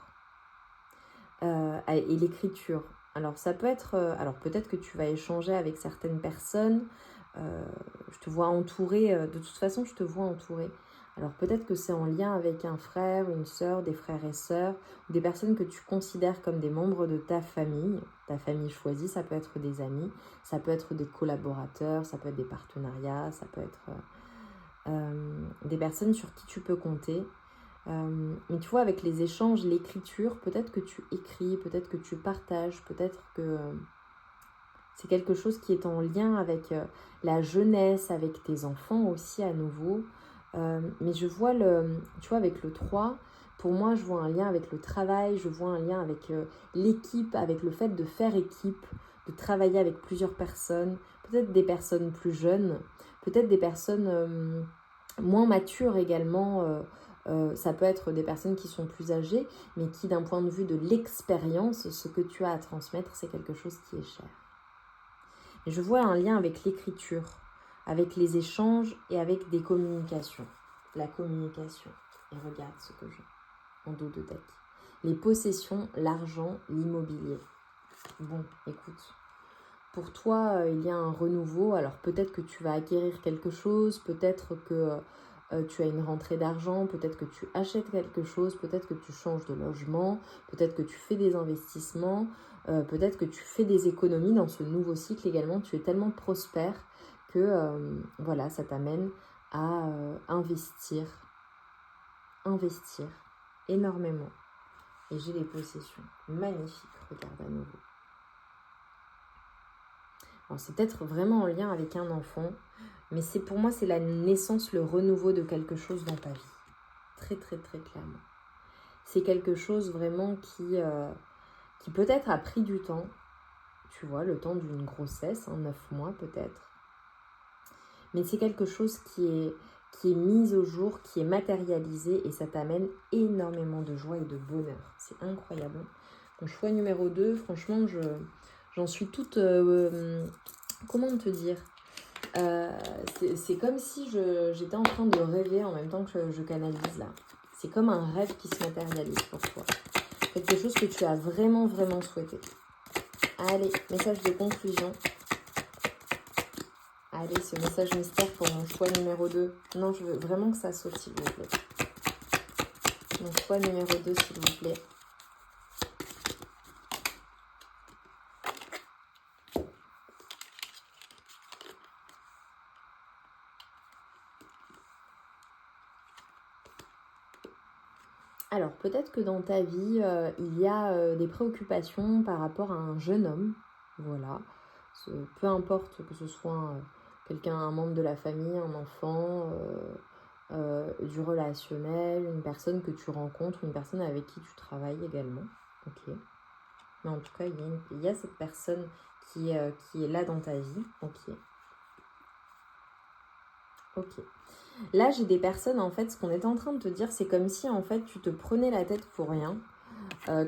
Et l'écriture. Alors, ça peut être... alors, peut-être que tu vas échanger avec certaines personnes. Je te vois entourée. De toute façon, je te vois entourée. Alors, peut-être que c'est en lien avec un frère, une sœur, des frères et sœurs, ou des personnes que tu considères comme des membres de ta famille choisie. Ça peut être des amis, ça peut être des collaborateurs, ça peut être des partenariats, ça peut être... des personnes sur qui tu peux compter. Mais tu vois, avec les échanges, l'écriture, peut-être que tu écris, peut-être que tu partages, peut-être que c'est quelque chose qui est en lien avec la jeunesse, avec tes enfants aussi à nouveau. Mais je vois tu vois, avec le 3, pour moi, je vois un lien avec le travail, je vois un lien avec l'équipe, avec le fait de faire équipe, de travailler avec plusieurs personnes, peut-être des personnes plus jeunes, peut-être des personnes moins matures également. Ça peut être des personnes qui sont plus âgées, mais qui, d'un point de vue de l'expérience, ce que tu as à transmettre, c'est quelque chose qui est cher. Et je vois un lien avec l'écriture, avec les échanges et avec des communications. La communication. Et regarde ce que j'ai en dos de deck. Les possessions, l'argent, l'immobilier. Bon, écoute. Pour toi, il y a un renouveau. Alors peut-être que tu vas acquérir quelque chose, peut-être que tu as une rentrée d'argent, peut-être que tu achètes quelque chose, peut-être que tu changes de logement, peut-être que tu fais des investissements, peut-être que tu fais des économies dans ce nouveau cycle également. Tu es tellement prospère que voilà, ça t'amène à investir énormément. Et j'ai les possessions. Magnifique, regarde à nouveau. Alors c'est peut-être vraiment en lien avec un enfant, mais pour moi c'est la naissance, le renouveau de quelque chose dans ta vie. Très très très clairement. C'est quelque chose vraiment qui peut-être a pris du temps, tu vois, le temps d'une grossesse, 9 mois peut-être. Mais c'est quelque chose qui est mis au jour, qui est matérialisé et ça t'amène énormément de joie et de bonheur. C'est incroyable. Mon choix numéro 2, franchement, j'en suis toute... comment te dire c'est comme si j'étais en train de rêver en même temps que je canalise là. C'est comme un rêve qui se matérialise pour toi. Quelque chose que tu as vraiment, vraiment souhaité. Allez, message de conclusion. Allez, ce message mystère pour mon choix numéro 2. Non, je veux vraiment que ça saute, s'il vous plaît. Mon choix numéro 2, s'il vous plaît. Alors, peut-être que dans ta vie, il y a des préoccupations par rapport à un jeune homme. Voilà. Peu importe que ce soit quelqu'un, un membre de la famille, un enfant, du relationnel, une personne que tu rencontres, une personne avec qui tu travailles également. Ok. Mais en tout cas, il y a cette personne qui est là dans ta vie. Ok. Ok. Là, j'ai des personnes, en fait, ce qu'on était en train de te dire, c'est comme si, en fait, tu te prenais la tête pour rien.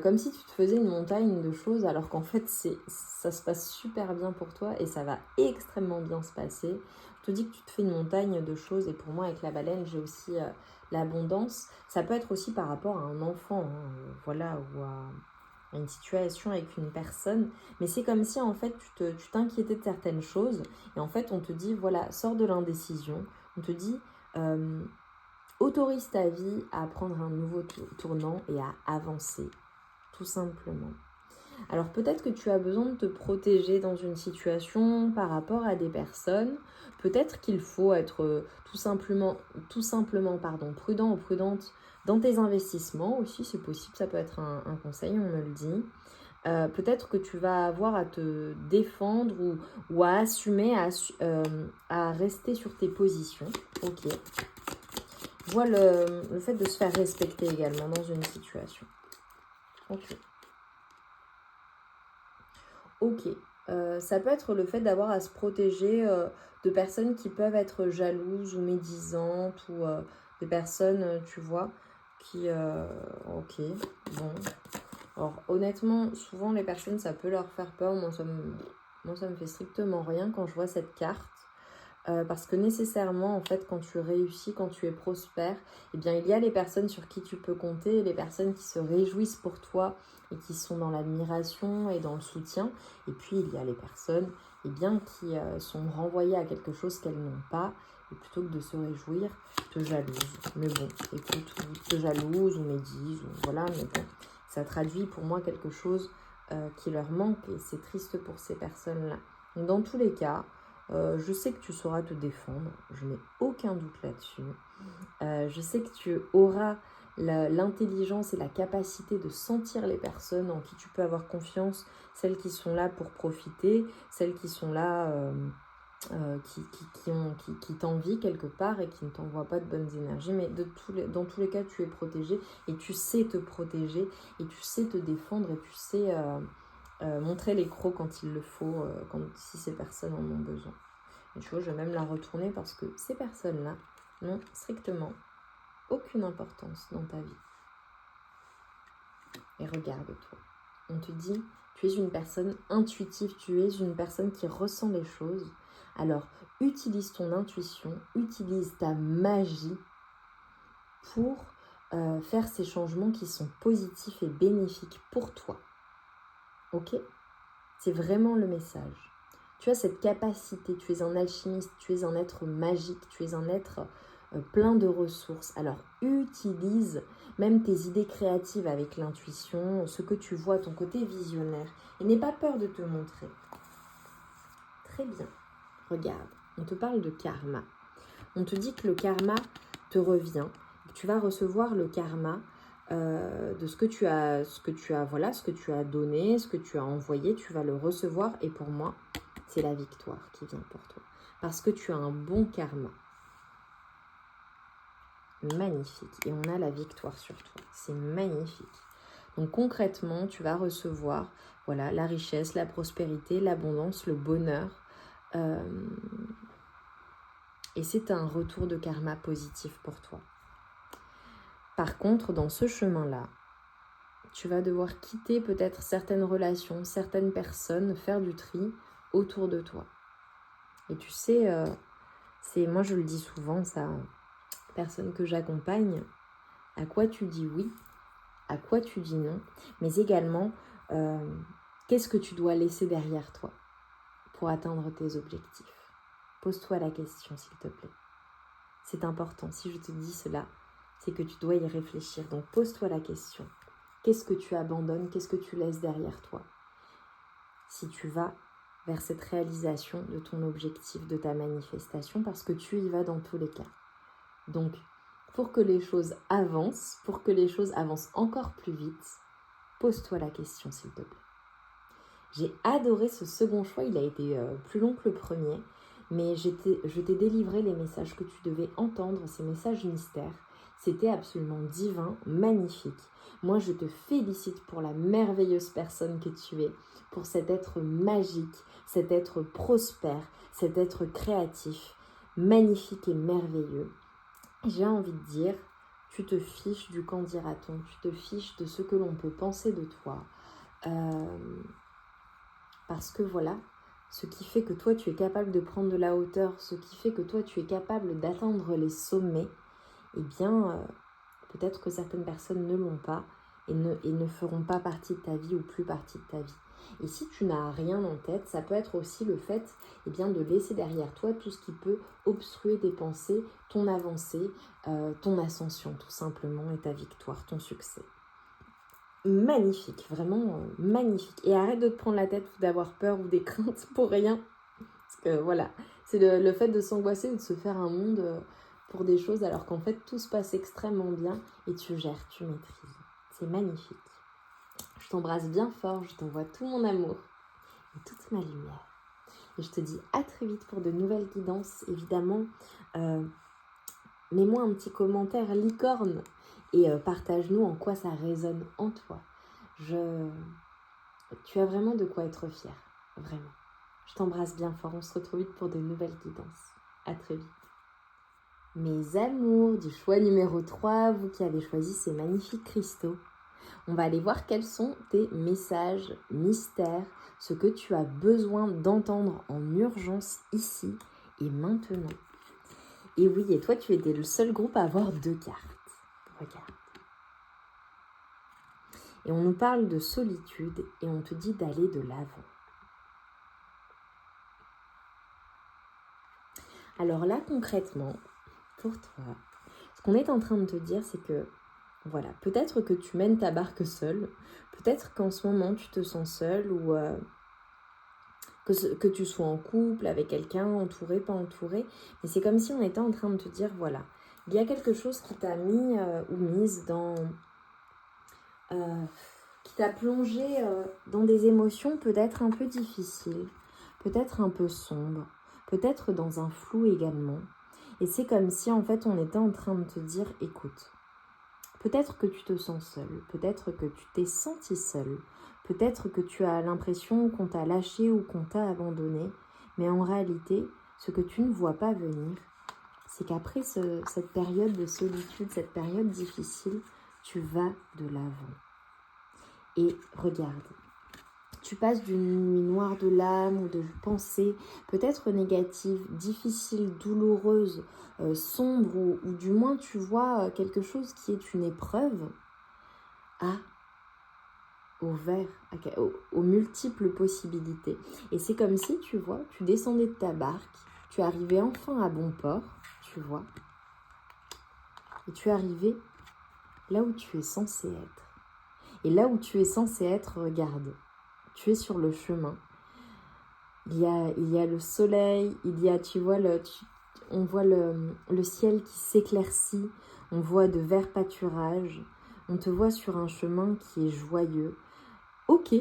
Comme si tu te faisais une montagne de choses, alors qu'en fait, ça se passe super bien pour toi et ça va extrêmement bien se passer. Je te dis que tu te fais une montagne de choses et pour moi, avec la baleine, j'ai aussi l'abondance. Ça peut être aussi par rapport à un enfant, hein, voilà, ou à une situation avec une personne. Mais c'est comme si, en fait, tu t'inquiétais de certaines choses et en fait, on te dit, voilà, sors de l'indécision. On te dit... autorise ta vie à prendre un nouveau tournant et à avancer, tout simplement. Alors peut-être que tu as besoin de te protéger dans une situation par rapport à des personnes. Peut-être qu'il faut être tout simplement prudent ou prudente dans tes investissements aussi, c'est possible, ça peut être un conseil, on me le dit. Peut-être que tu vas avoir à te défendre ou à assumer, à rester sur tes positions. Ok. Je vois le fait de se faire respecter également dans une situation. Ok. Ok. Ça peut être le fait d'avoir à se protéger de personnes qui peuvent être jalouses ou médisantes ou des personnes, tu vois, qui... ok, bon. Alors honnêtement, souvent les personnes, ça peut leur faire peur. Moi, ça me fait strictement rien quand je vois cette carte. Parce que nécessairement, en fait, quand tu réussis, quand tu es prospère, eh bien, il y a les personnes sur qui tu peux compter, les personnes qui se réjouissent pour toi et qui sont dans l'admiration et dans le soutien. Et puis, il y a les personnes eh bien, qui sont renvoyées à quelque chose qu'elles n'ont pas. Et plutôt que de se réjouir, te jalousent. Mais bon, écoute, ou te jalousent ou médisent, ou voilà, mais bon, ça traduit pour moi quelque chose qui leur manque et c'est triste pour ces personnes-là. Donc, dans tous les cas, je sais que tu sauras te défendre, je n'ai aucun doute là-dessus. Je sais que tu auras l'intelligence et la capacité de sentir les personnes en qui tu peux avoir confiance, celles qui sont là pour profiter, celles qui sont là, qui t'envient quelque part et qui ne t'envoient pas de bonnes énergies. Mais dans tous les cas, tu es protégé et tu sais te protéger et tu sais te défendre et tu sais... montrer les crocs quand il le faut, si ces personnes en ont besoin. Et tu vois, je vais même la retourner parce que ces personnes-là n'ont strictement aucune importance dans ta vie. Et regarde-toi. On te dit, tu es une personne intuitive, tu es une personne qui ressent les choses. Alors, utilise ton intuition, utilise ta magie pour faire ces changements qui sont positifs et bénéfiques pour toi. Ok ? C'est vraiment le message. Tu as cette capacité, tu es un alchimiste, tu es un être magique, tu es un être plein de ressources. Alors utilise même tes idées créatives avec l'intuition, ce que tu vois, ton côté visionnaire. Et n'aie pas peur de te montrer. Très bien. Regarde, on te parle de karma. On te dit que le karma te revient, que tu vas recevoir le karma de ce que tu as donné, ce que tu as envoyé, tu vas le recevoir. Et pour moi, c'est la victoire qui vient pour toi. Parce que tu as un bon karma. Magnifique. Et on a la victoire sur toi. C'est magnifique. Donc concrètement, tu vas recevoir voilà, la richesse, la prospérité, l'abondance, le bonheur. Et c'est un retour de karma positif pour toi. Par contre, dans ce chemin-là, tu vas devoir quitter peut-être certaines relations, certaines personnes, faire du tri autour de toi. Et tu sais, moi je le dis souvent, ça, personne que j'accompagne, à quoi tu dis oui, à quoi tu dis non, mais également, qu'est-ce que tu dois laisser derrière toi pour atteindre tes objectifs. Pose-toi la question, s'il te plaît. C'est important. Si je te dis cela, c'est que tu dois y réfléchir. Donc, pose-toi la question. Qu'est-ce que tu abandonnes? Qu'est-ce que tu laisses derrière toi? Si tu vas vers cette réalisation de ton objectif, de ta manifestation, parce que tu y vas dans tous les cas. Donc, pour que les choses avancent, encore plus vite, pose-toi la question, s'il te plaît. J'ai adoré ce second choix, il a été plus long que le premier, mais je t'ai délivré les messages que tu devais entendre, ces messages mystères. C'était absolument divin, magnifique. Moi, je te félicite pour la merveilleuse personne que tu es, pour cet être magique, cet être prospère, cet être créatif, magnifique et merveilleux. J'ai envie de dire, tu te fiches du qu'en dira-t-on, tu te fiches de ce que l'on peut penser de toi. Parce que voilà, ce qui fait que toi tu es capable de prendre de la hauteur, ce qui fait que toi tu es capable d'atteindre les sommets, eh bien peut-être que certaines personnes ne l'ont pas et ne feront pas partie de ta vie ou plus partie de ta vie. Et si tu n'as rien en tête, ça peut être aussi le fait bien, de laisser derrière toi tout ce qui peut obstruer tes pensées, ton avancée, ton ascension tout simplement et ta victoire, ton succès. Magnifique, vraiment magnifique. Et arrête de te prendre la tête ou d'avoir peur ou des craintes pour rien. Parce que voilà, c'est le fait de s'angoisser ou de se faire un monde pour des choses alors qu'en fait tout se passe extrêmement bien et tu gères, tu maîtrises. C'est magnifique. Je t'embrasse bien fort, je t'envoie tout mon amour et toute ma lumière. Et je te dis à très vite pour de nouvelles guidances. Évidemment, mets-moi un petit commentaire licorne et partage-nous en quoi ça résonne en toi. Tu as vraiment de quoi être fier, vraiment. Je t'embrasse bien fort, on se retrouve vite pour de nouvelles guidances. À très vite. Mes amours du choix numéro 3, vous qui avez choisi ces magnifiques cristaux, on va aller voir quels sont tes messages mystères, ce que tu as besoin d'entendre en urgence ici et maintenant. Et oui, et toi, tu étais le seul groupe à avoir 2 cartes. Regarde. Et on nous parle de solitude et on te dit d'aller de l'avant. Alors là, concrètement, pour toi, ce qu'on est en train de te dire, c'est que, voilà, peut-être que tu mènes ta barque seule, peut-être qu'en ce moment, tu te sens seule ou que tu sois en couple avec quelqu'un, entouré, pas entouré, mais c'est comme si on était en train de te dire, voilà, il y a quelque chose qui t'a mis ou mise dans... qui t'a plongé dans des émotions peut-être un peu difficiles, peut-être un peu sombres, peut-être dans un flou également. Et c'est comme si en fait on était en train de te dire, écoute, peut-être que tu te sens seul, peut-être que tu t'es senti seul, peut-être que tu as l'impression qu'on t'a lâché ou qu'on t'a abandonné, mais en réalité, ce que tu ne vois pas venir, c'est qu'après cette période de solitude, cette période difficile, tu vas de l'avant. Et regarde, tu passes d'une nuit noire de l'âme ou de pensée, peut-être négative, difficile, douloureuse, sombre, ou du moins tu vois quelque chose qui est une épreuve, aux multiples possibilités. Et c'est comme si, tu vois, tu descendais de ta barque, tu arrivais enfin à bon port, tu vois, et tu arrivais là où tu es censé être. Et là où tu es censé être, regarde, tu es sur le chemin. Il y a le soleil, tu vois, on voit le ciel qui s'éclaircit, on voit de verts pâturages, On te voit sur un chemin qui est joyeux. Ok,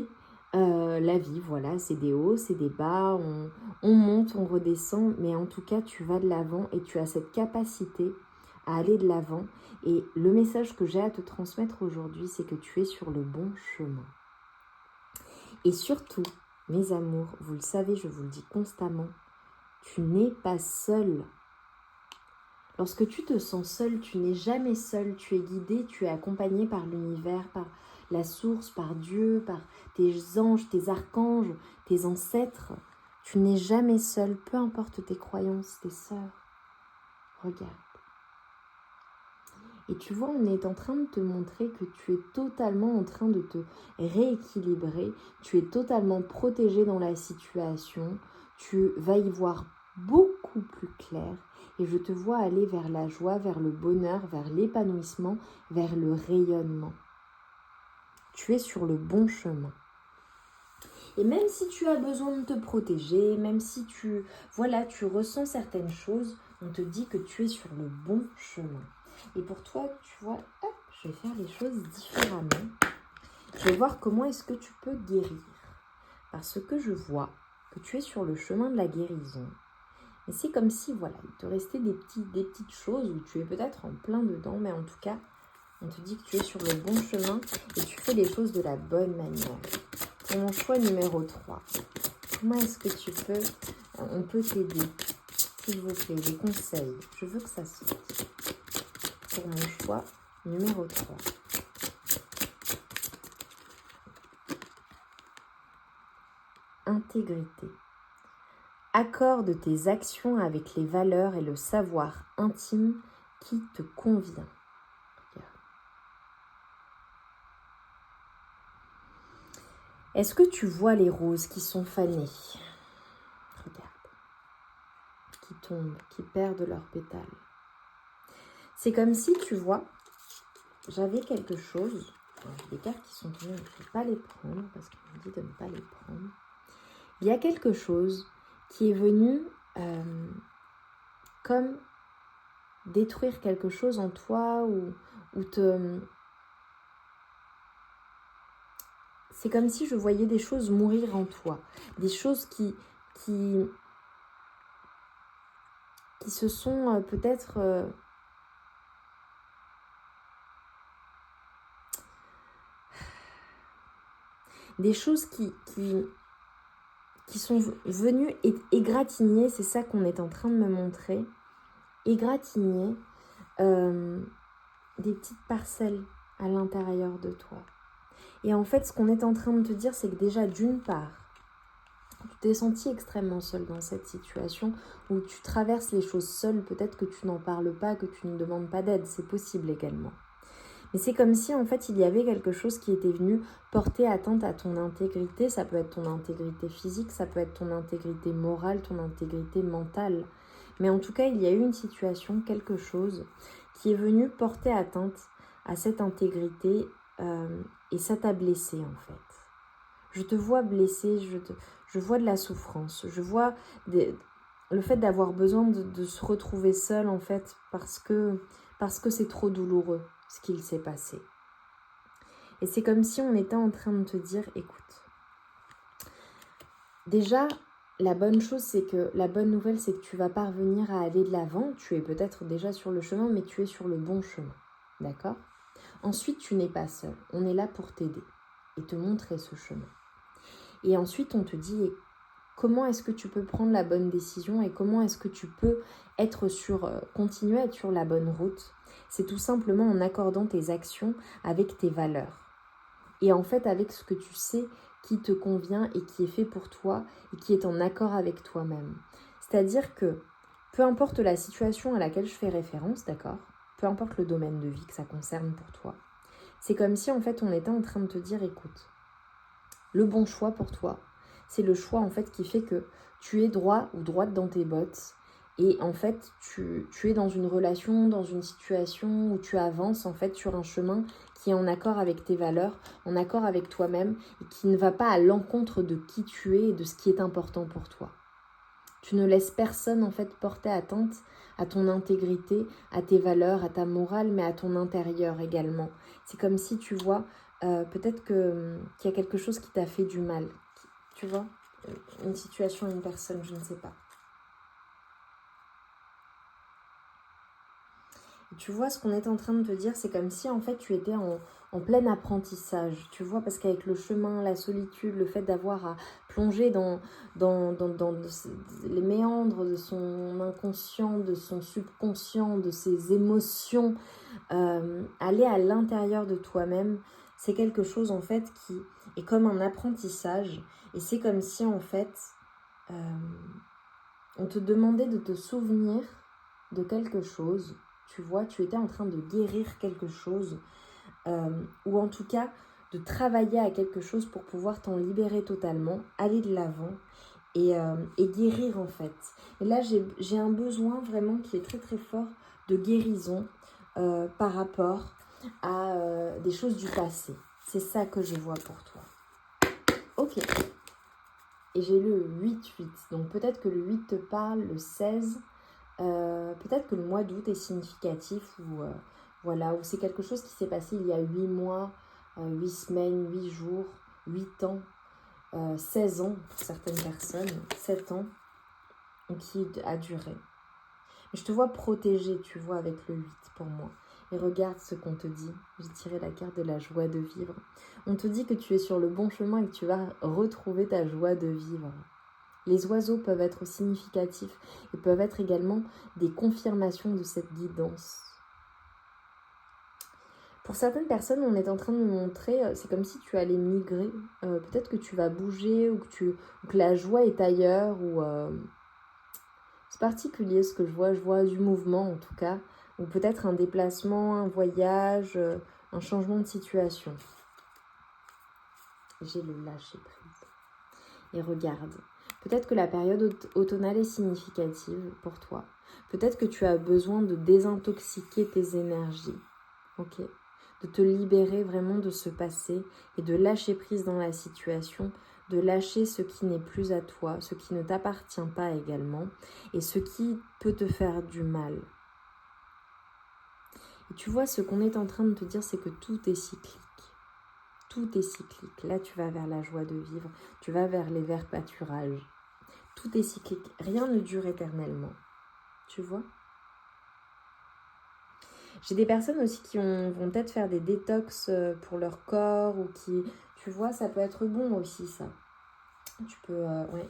la vie, voilà, c'est des hauts, c'est des bas, on monte, on redescend, mais en tout cas, tu vas de l'avant et tu as cette capacité à aller de l'avant. Et le message que j'ai à te transmettre aujourd'hui, c'est que tu es sur le bon chemin. Et surtout, mes amours, vous le savez, je vous le dis constamment, tu n'es pas seul. Lorsque tu te sens seul, tu n'es jamais seul. Tu es guidé, tu es accompagné par l'univers, par la source, par Dieu, par tes anges, tes archanges, tes ancêtres. Tu n'es jamais seul, peu importe tes croyances, tes sœurs. Regarde. Et tu vois, on est en train de te montrer que tu es totalement en train de te rééquilibrer. Tu es totalement protégé dans la situation. Tu vas y voir beaucoup plus clair. Et je te vois aller vers la joie, vers le bonheur, vers l'épanouissement, vers le rayonnement. Tu es sur le bon chemin. Et même si tu as besoin de te protéger, même si tu ressens certaines choses, on te dit que tu es sur le bon chemin. Et pour toi, tu vois, hop, je vais faire les choses différemment. Je vais voir comment est-ce que tu peux guérir. Parce que je vois que tu es sur le chemin de la guérison. Et c'est comme si, voilà, il te restait des petites choses où tu es peut-être en plein dedans, mais en tout cas, on te dit que tu es sur le bon chemin et tu fais les choses de la bonne manière. Pour mon choix numéro 3, comment est-ce que on peut t'aider? S'il vous plaît, des conseils. Je veux que ça sorte. Pour mon choix numéro 3. Intégrité. Accorde tes actions avec les valeurs et le savoir intime qui te convient. Regarde. Est-ce que tu vois les roses qui sont fanées? Regarde. Qui tombent, qui perdent leurs pétales. C'est comme si, tu vois, j'avais quelque chose. J'ai des cartes qui sont tombées, je ne vais pas les prendre parce qu'on me dit de ne pas les prendre. Il y a quelque chose qui est venu comme détruire quelque chose en toi ou te... C'est comme si je voyais des choses mourir en toi. Des choses qui se sont peut-être... des choses qui sont venues égratigner, c'est ça qu'on est en train de me montrer, égratigner des petites parcelles à l'intérieur de toi. Et en fait, ce qu'on est en train de te dire, c'est que déjà, d'une part, tu t'es senti extrêmement seul dans cette situation où tu traverses les choses seul. Peut-être que tu n'en parles pas, que tu ne demandes pas d'aide, c'est possible également. Mais c'est comme si, en fait, il y avait quelque chose qui était venu porter atteinte à ton intégrité. Ça peut être ton intégrité physique, ça peut être ton intégrité morale, ton intégrité mentale. Mais en tout cas, il y a eu une situation, quelque chose, qui est venu porter atteinte à cette intégrité et ça t'a blessé, en fait. Je te vois blessé, je vois de la souffrance, je vois le fait d'avoir besoin de se retrouver seul, en fait, parce que c'est trop douloureux ce qu'il s'est passé. Et c'est comme si on était en train de te dire, écoute, déjà, la bonne chose, c'est que la bonne nouvelle, c'est que tu vas parvenir à aller de l'avant. Tu es peut-être déjà sur le chemin, mais tu es sur le bon chemin. D'accord? Ensuite, tu n'es pas seul. On est là pour t'aider et te montrer ce chemin. Et ensuite, on te dit comment est-ce que tu peux prendre la bonne décision et comment est-ce que tu peux continuer à être sur la bonne route. C'est tout simplement en accordant tes actions avec tes valeurs. Et en fait, avec ce que tu sais qui te convient et qui est fait pour toi et qui est en accord avec toi-même. C'est-à-dire que peu importe la situation à laquelle je fais référence, d'accord ? Peu importe le domaine de vie que ça concerne pour toi. C'est comme si en fait on était en train de te dire, écoute, le bon choix pour toi, c'est le choix en fait qui fait que tu es droit ou droite dans tes bottes et en fait tu es dans une relation, dans une situation où tu avances en fait sur un chemin qui est en accord avec tes valeurs, en accord avec toi-même et qui ne va pas à l'encontre de qui tu es et de ce qui est important pour toi. Tu ne laisses personne en fait porter atteinte à ton intégrité, à tes valeurs, à ta morale, mais à ton intérieur également. C'est comme si, tu vois, peut-être qu'il y a quelque chose qui t'a fait du mal. Tu vois, une situation, une personne, je ne sais pas. Et tu vois, ce qu'on est en train de te dire, c'est comme si en fait tu étais en plein apprentissage. Tu vois, parce qu'avec le chemin, la solitude, le fait d'avoir à plonger dans les méandres de son inconscient, de son subconscient, de ses émotions, aller à l'intérieur de toi-même, c'est quelque chose en fait qui est comme un apprentissage. Et c'est comme si en fait on te demandait de te souvenir de quelque chose. Tu vois, tu étais en train de guérir quelque chose, ou en tout cas de travailler à quelque chose pour pouvoir t'en libérer totalement, aller de l'avant et guérir en fait. Et là, j'ai un besoin vraiment qui est très très fort de guérison par rapport à des choses du passé. C'est ça que je vois pour toi. Ok. Et j'ai le 8-8. Donc peut-être que le 8 te parle, le 16. Peut-être que le mois d'août est significatif ou voilà, ou c'est quelque chose qui s'est passé il y a 8 mois, 8 semaines, 8 jours, 8 ans, 16 ans pour certaines personnes, 7 ans, qui a duré. Mais je te vois protégée, tu vois, avec le 8 pour moi. Et regarde ce qu'on te dit. J'ai tiré la carte de la joie de vivre. On te dit que tu es sur le bon chemin et que tu vas retrouver ta joie de vivre. Les oiseaux peuvent être significatifs et peuvent être également des confirmations de cette guidance. Pour certaines personnes, on est en train de nous montrer, c'est comme si tu allais migrer. Peut-être que tu vas bouger ou que la joie est ailleurs. C'est particulier ce que je vois du mouvement en tout cas. Ou peut-être un déplacement, un voyage, un changement de situation. J'ai le lâcher prise. Et regarde. Peut-être que la période automnale est significative pour toi. Peut-être que tu as besoin de désintoxiquer tes énergies. Ok ? De te libérer vraiment de ce passé et de lâcher prise dans la situation, de lâcher ce qui n'est plus à toi, ce qui ne t'appartient pas également et ce qui peut te faire du mal. Et tu vois, ce qu'on est en train de te dire, c'est que tout est cyclique. Tout est cyclique. Là, tu vas vers la joie de vivre, tu vas vers les verts pâturages. Tout est cyclique. Rien ne dure éternellement. Tu vois ? J'ai des personnes aussi qui vont peut-être faire des détox pour leur corps ou qui, tu vois, ça peut être bon aussi ça. Tu peux, ouais.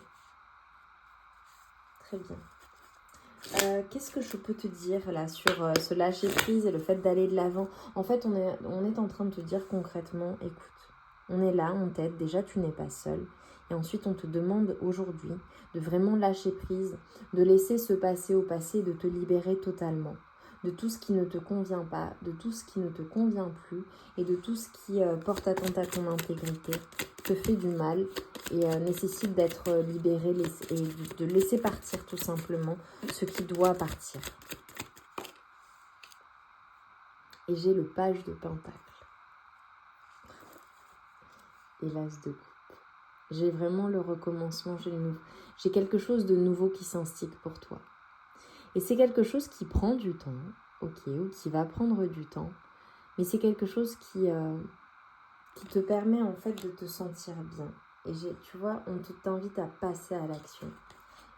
Très bien. Qu'est-ce que je peux te dire là sur ce lâcher prise et le fait d'aller de l'avant ? En fait, on est en train de te dire concrètement, écoute, on est là, on t'aide, déjà tu n'es pas seul. Et ensuite, on te demande aujourd'hui de vraiment lâcher prise, de laisser ce passé au passé, de te libérer totalement de tout ce qui ne te convient pas, de tout ce qui ne te convient plus et de tout ce qui porte atteinte à ton intégrité, te fait du mal et nécessite d'être libéré et de laisser partir tout simplement ce qui doit partir. Et j'ai le page de Pentacle et l'As de coupe. J'ai vraiment le recommencement, j'ai quelque chose de nouveau qui s'instigue pour toi. Et c'est quelque chose qui prend du temps, ok, ou qui va prendre du temps, mais c'est quelque chose qui te permet en fait de te sentir bien. Et tu vois, on t'invite à passer à l'action.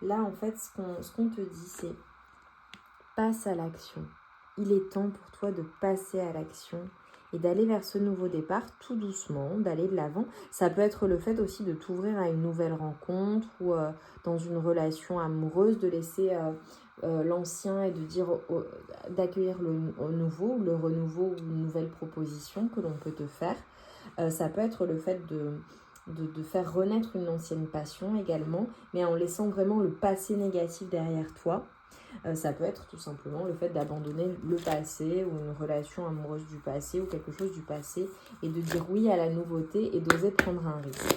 Là, en fait, ce qu'on te dit, c'est passe à l'action. Il est temps pour toi de passer à l'action et d'aller vers ce nouveau départ tout doucement, d'aller de l'avant. Ça peut être le fait aussi de t'ouvrir à une nouvelle rencontre ou dans une relation amoureuse, de laisser l'ancien et de dire d'accueillir le nouveau, le renouveau ou une nouvelle proposition que l'on peut te faire. Ça peut être le fait de faire renaître une ancienne passion également, mais en laissant vraiment le passé négatif derrière toi. Ça peut être tout simplement le fait d'abandonner le passé ou une relation amoureuse du passé ou quelque chose du passé et de dire oui à la nouveauté et d'oser prendre un risque.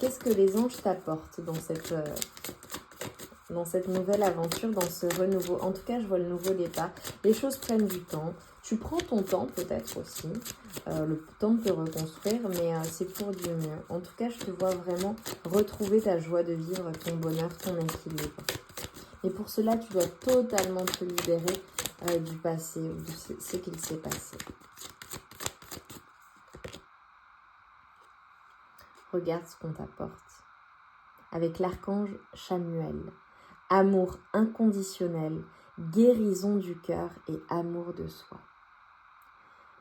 Qu'est-ce que les anges t'apportent dans cette nouvelle aventure, dans ce renouveau? En tout cas, je vois le nouveau départ. Les choses prennent du temps. Tu prends ton temps peut-être aussi, le temps de te reconstruire, mais c'est pour du mieux. En tout cas, je te vois vraiment retrouver ta joie de vivre, ton bonheur, ton équilibre. Et pour cela, tu dois totalement te libérer du passé ou de ce qu'il s'est passé. Regarde ce qu'on t'apporte. Avec l'archange Chamuel. Amour inconditionnel, guérison du cœur et amour de soi.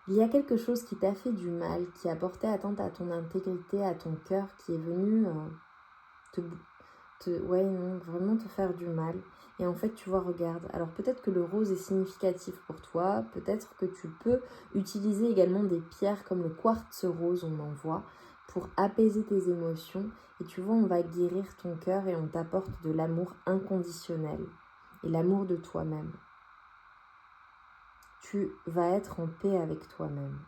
Il y a quelque chose qui t'a fait du mal, qui a porté atteinte à ton intégrité, à ton cœur, qui est venu vraiment te faire du mal. Et en fait, tu vois, regarde. Alors peut-être que le rose est significatif pour toi. Peut-être que tu peux utiliser également des pierres comme le quartz rose, on en voit, pour apaiser tes émotions. Et tu vois, on va guérir ton cœur et on t'apporte de l'amour inconditionnel et l'amour de toi-même. Tu vas être en paix avec toi-même.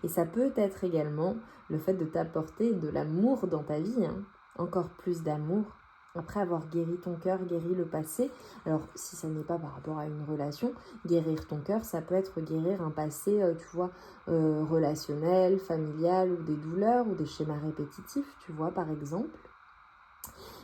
Et ça peut être également le fait de t'apporter de l'amour dans ta vie, hein. Encore plus d'amour. Après avoir guéri ton cœur, guéri le passé. Alors, si ça n'est pas par rapport à une relation, guérir ton cœur, ça peut être guérir un passé, tu vois, relationnel, familial, ou des douleurs, ou des schémas répétitifs, tu vois, par exemple.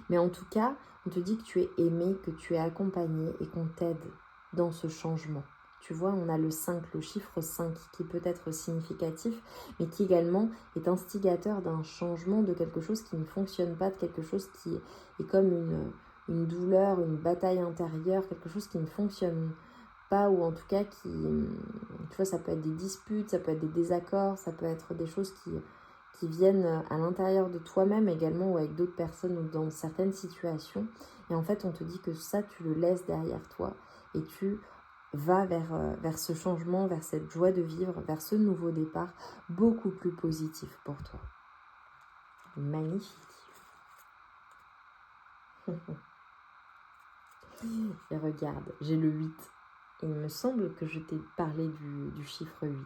Mais en tout cas, on te dit que tu es aimé, que tu es accompagné et qu'on t'aide dans ce changement. Tu vois, on a le 5, le chiffre 5 qui peut être significatif, mais qui également est instigateur d'un changement, de quelque chose qui ne fonctionne pas, de quelque chose qui est comme une douleur, une bataille intérieure, quelque chose qui ne fonctionne pas, ou en tout cas qui, tu vois, ça peut être des disputes, ça peut être des désaccords, ça peut être des choses qui viennent à l'intérieur de toi-même également, ou avec d'autres personnes, ou dans certaines situations. Et en fait, on te dit que ça, tu le laisses derrière toi, et tu va vers ce changement, vers cette joie de vivre, vers ce nouveau départ beaucoup plus positif pour toi. Magnifique. Et regarde, j'ai le 8. Et il me semble que je t'ai parlé du chiffre 8.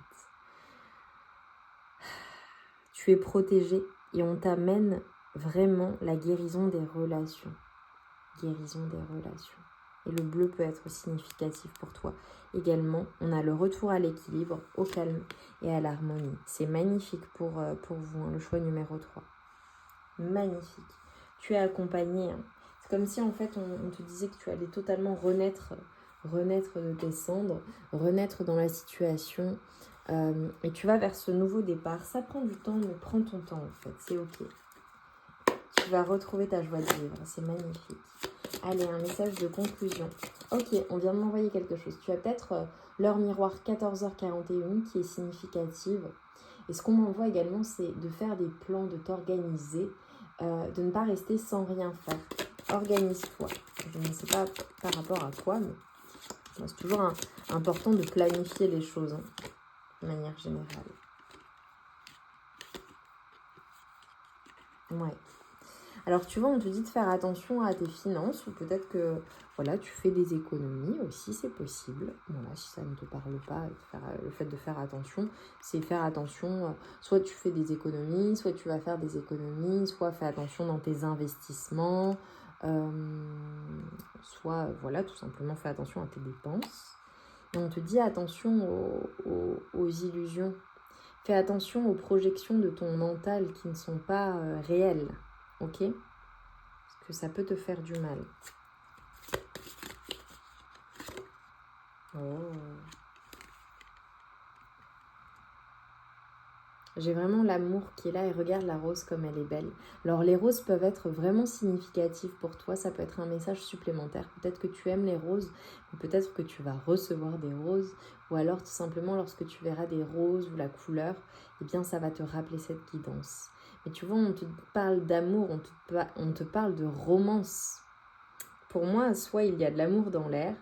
Tu es protégé et on t'amène vraiment la guérison des relations. Guérison des relations. Et le bleu peut être significatif pour toi. Également, on a le retour à l'équilibre, au calme et à l'harmonie. C'est magnifique pour vous, hein, le choix numéro 3. Magnifique. Tu es accompagné. Hein. C'est comme si en fait on te disait que tu allais totalement renaître de tes cendres, renaître dans la situation. Et tu vas vers ce nouveau départ. Ça prend du temps, mais prends ton temps en fait. C'est ok. Tu vas retrouver ta joie de vivre. C'est magnifique. Allez, un message de conclusion. Ok, on vient de m'envoyer quelque chose. Tu as peut-être l'heure miroir 14h41 qui est significative. Et ce qu'on m'envoie également, c'est de faire des plans, de t'organiser, de ne pas rester sans rien faire. Organise-toi. Je ne sais pas par rapport à quoi, mais c'est toujours important de planifier les choses, hein, de manière générale. Ouais. Alors, tu vois, on te dit de faire attention à tes finances, ou peut-être que, voilà, tu fais des économies aussi, c'est possible. Voilà, si ça ne te parle pas, le fait de faire attention, c'est faire attention, soit tu fais des économies, soit tu vas faire des économies, soit fais attention dans tes investissements, soit, voilà, tout simplement fais attention à tes dépenses. Et on te dit attention aux illusions. Fais attention aux projections de ton mental qui ne sont pas réelles. Ok? Parce que ça peut te faire du mal. Oh. J'ai vraiment l'amour qui est là, et regarde la rose comme elle est belle. Alors les roses peuvent être vraiment significatives pour toi, ça peut être un message supplémentaire. Peut-être que tu aimes les roses, ou peut-être que tu vas recevoir des roses, ou alors tout simplement lorsque tu verras des roses ou la couleur, eh bien ça va te rappeler cette guidance. Mais tu vois, on te parle d'amour, on te parle de romance. Pour moi, soit il y a de l'amour dans l'air,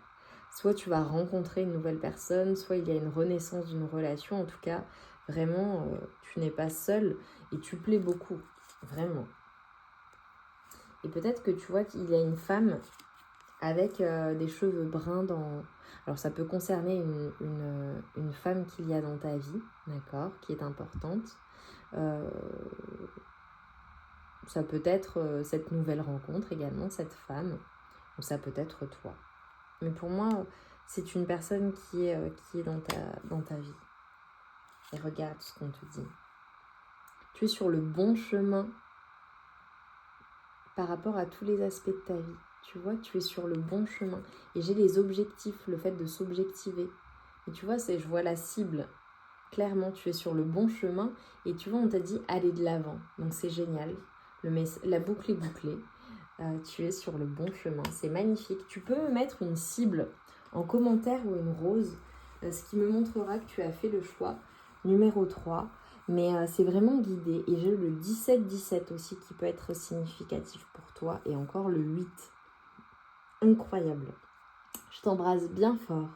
soit tu vas rencontrer une nouvelle personne, soit il y a une renaissance d'une relation. En tout cas, vraiment, tu n'es pas seul et tu plais beaucoup, vraiment. Et peut-être que tu vois qu'il y a une femme avec des cheveux bruns dans... Alors ça peut concerner une femme qu'il y a dans ta vie, d'accord, qui est importante. Ça peut être cette nouvelle rencontre également, cette femme, ou ça peut être toi. Mais pour moi, c'est une personne qui est dans ta vie. Et regarde ce qu'on te dit. Tu es sur le bon chemin par rapport à tous les aspects de ta vie. Tu vois, tu es sur le bon chemin. Et j'ai les objectifs, le fait de s'objectiver. Et tu vois, je vois la cible. Clairement, tu es sur le bon chemin. Et tu vois, on t'a dit aller de l'avant. Donc c'est génial. La boucle est bouclée. Tu es sur le bon chemin. C'est magnifique. Tu peux me mettre une cible en commentaire ou une rose. Ce qui me montrera que tu as fait le choix. Numéro 3. Mais c'est vraiment guidé. Et j'ai le 17-17 aussi qui peut être significatif pour toi. Et encore le 8. Incroyable. Je t'embrasse bien fort.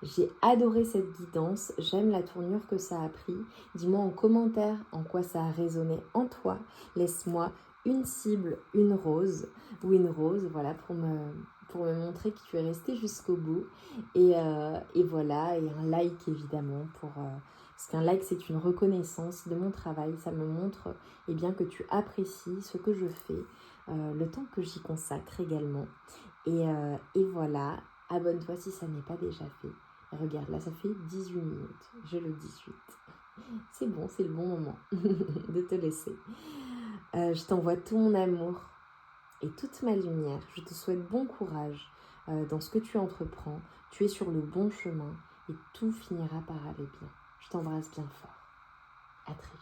J'ai adoré cette guidance. J'aime la tournure que ça a pris. Dis-moi en commentaire en quoi ça a résonné en toi. Laisse-moi une cible, une rose ou une rose, voilà, pour me montrer que tu es resté jusqu'au bout. Et voilà, et un like évidemment parce qu'un like, c'est une reconnaissance de mon travail. Ça me montre eh bien, que tu apprécies ce que je fais, le temps que j'y consacre également. Et voilà, abonne-toi si ça n'est pas déjà fait. Et regarde, là, ça fait 18 minutes. J'ai le 18. C'est bon, c'est le bon moment de te laisser. Je t'envoie tout mon amour et toute ma lumière. Je te souhaite bon courage dans ce que tu entreprends. Tu es sur le bon chemin et tout finira par aller bien. Je t'embrasse bien fort. À très vite.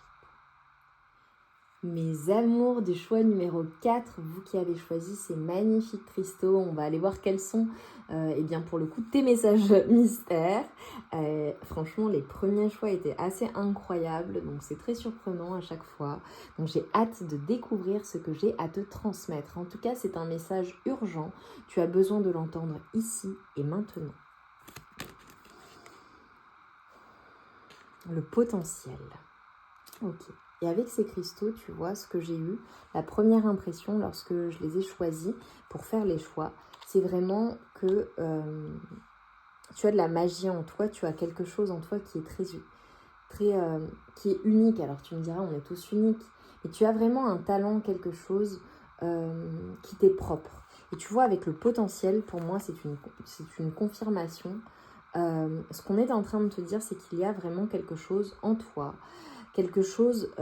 Mes amours du choix numéro 4, vous qui avez choisi ces magnifiques cristaux, on va aller voir quels sont, eh bien pour le coup, tes messages mystères. Franchement, les premiers choix étaient assez incroyables, donc c'est très surprenant à chaque fois. Donc j'ai hâte de découvrir ce que j'ai à te transmettre. En tout cas, c'est un message urgent, tu as besoin de l'entendre ici et maintenant. Le potentiel. Ok. Et avec ces cristaux, tu vois, ce que j'ai eu, la première impression lorsque je les ai choisis pour faire les choix, c'est vraiment que tu as de la magie en toi, tu as quelque chose en toi qui est qui est unique. Alors tu me diras, on est tous uniques, mais tu as vraiment un talent, quelque chose qui t'est propre. Et tu vois, avec le potentiel, pour moi, c'est une confirmation. Ce qu'on est en train de te dire, c'est qu'il y a vraiment quelque chose en toi, quelque chose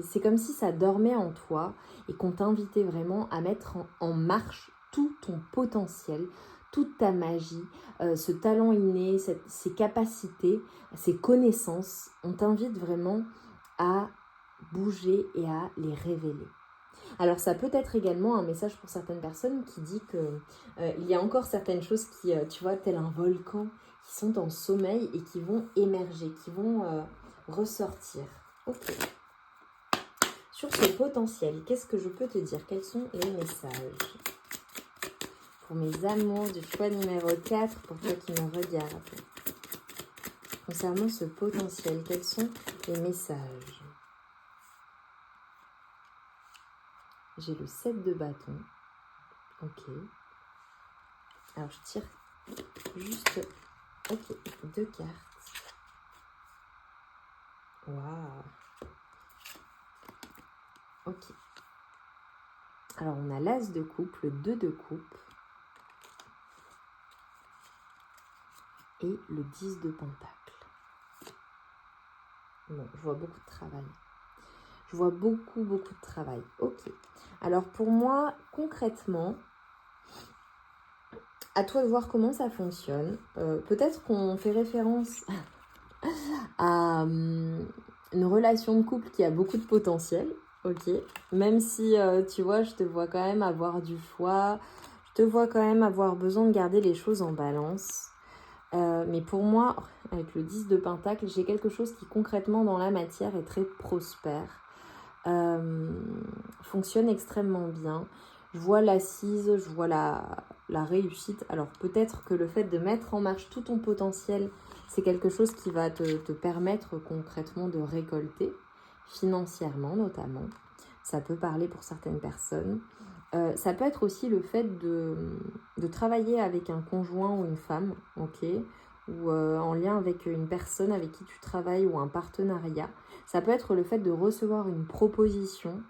c'est comme si ça dormait en toi et qu'on t'invitait vraiment à mettre en marche tout ton potentiel, toute ta magie, ce talent inné, ces capacités, ces connaissances. On t'invite vraiment à bouger et à les révéler. Alors ça peut être également un message pour certaines personnes qui dit que il y a encore certaines choses qui, tu vois, tel un volcan, qui sont en sommeil et qui vont émerger, qui vont ressortir. Ok. Sur ce potentiel, qu'est-ce que je peux te dire? Quels sont les messages? Pour mes amours du choix numéro 4, pour toi qui me regardes. Concernant ce potentiel, quels sont les messages? J'ai le 7 de bâton. Ok. Alors, je tire juste... Ok, 2 cartes. Waouh. Ok. Alors, on a l'As de coupe, le 2 de coupe. Et le 10 de pentacle. Bon, je vois beaucoup de travail. Je vois beaucoup de travail. Ok. Alors, pour moi, concrètement... À toi de voir comment ça fonctionne. Peut-être qu'on fait référence à une relation de couple qui a beaucoup de potentiel. Ok. Même si, tu vois, je te vois quand même avoir du choix. Je te vois quand même avoir besoin de garder les choses en balance. Mais pour moi, avec le 10 de pentacle, j'ai quelque chose qui concrètement dans la matière est très prospère. Fonctionne extrêmement bien. Je vois l'assise, je vois la réussite. Alors peut-être que le fait de mettre en marche tout ton potentiel, c'est quelque chose qui va te permettre concrètement de récolter, financièrement notamment. Ça peut parler pour certaines personnes. Ça peut être aussi le fait de travailler avec un conjoint ou une femme, ok, ou en lien avec une personne avec qui tu travailles ou un partenariat. Ça peut être le fait de recevoir une proposition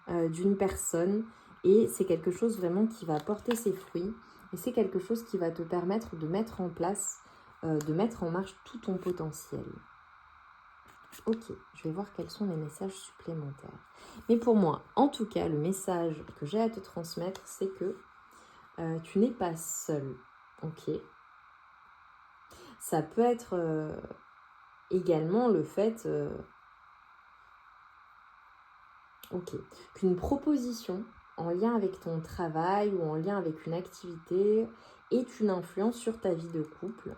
d'une personne et c'est quelque chose vraiment qui va porter ses fruits et c'est quelque chose qui va te permettre de mettre en place, de mettre en marche tout ton potentiel. Ok, je vais voir quels sont les messages supplémentaires. Mais pour moi, en tout cas, le message que j'ai à te transmettre, c'est que tu n'es pas seul, ok. Ça peut être également le fait, qu'une proposition en lien avec ton travail ou en lien avec une activité ait une influence sur ta vie de couple.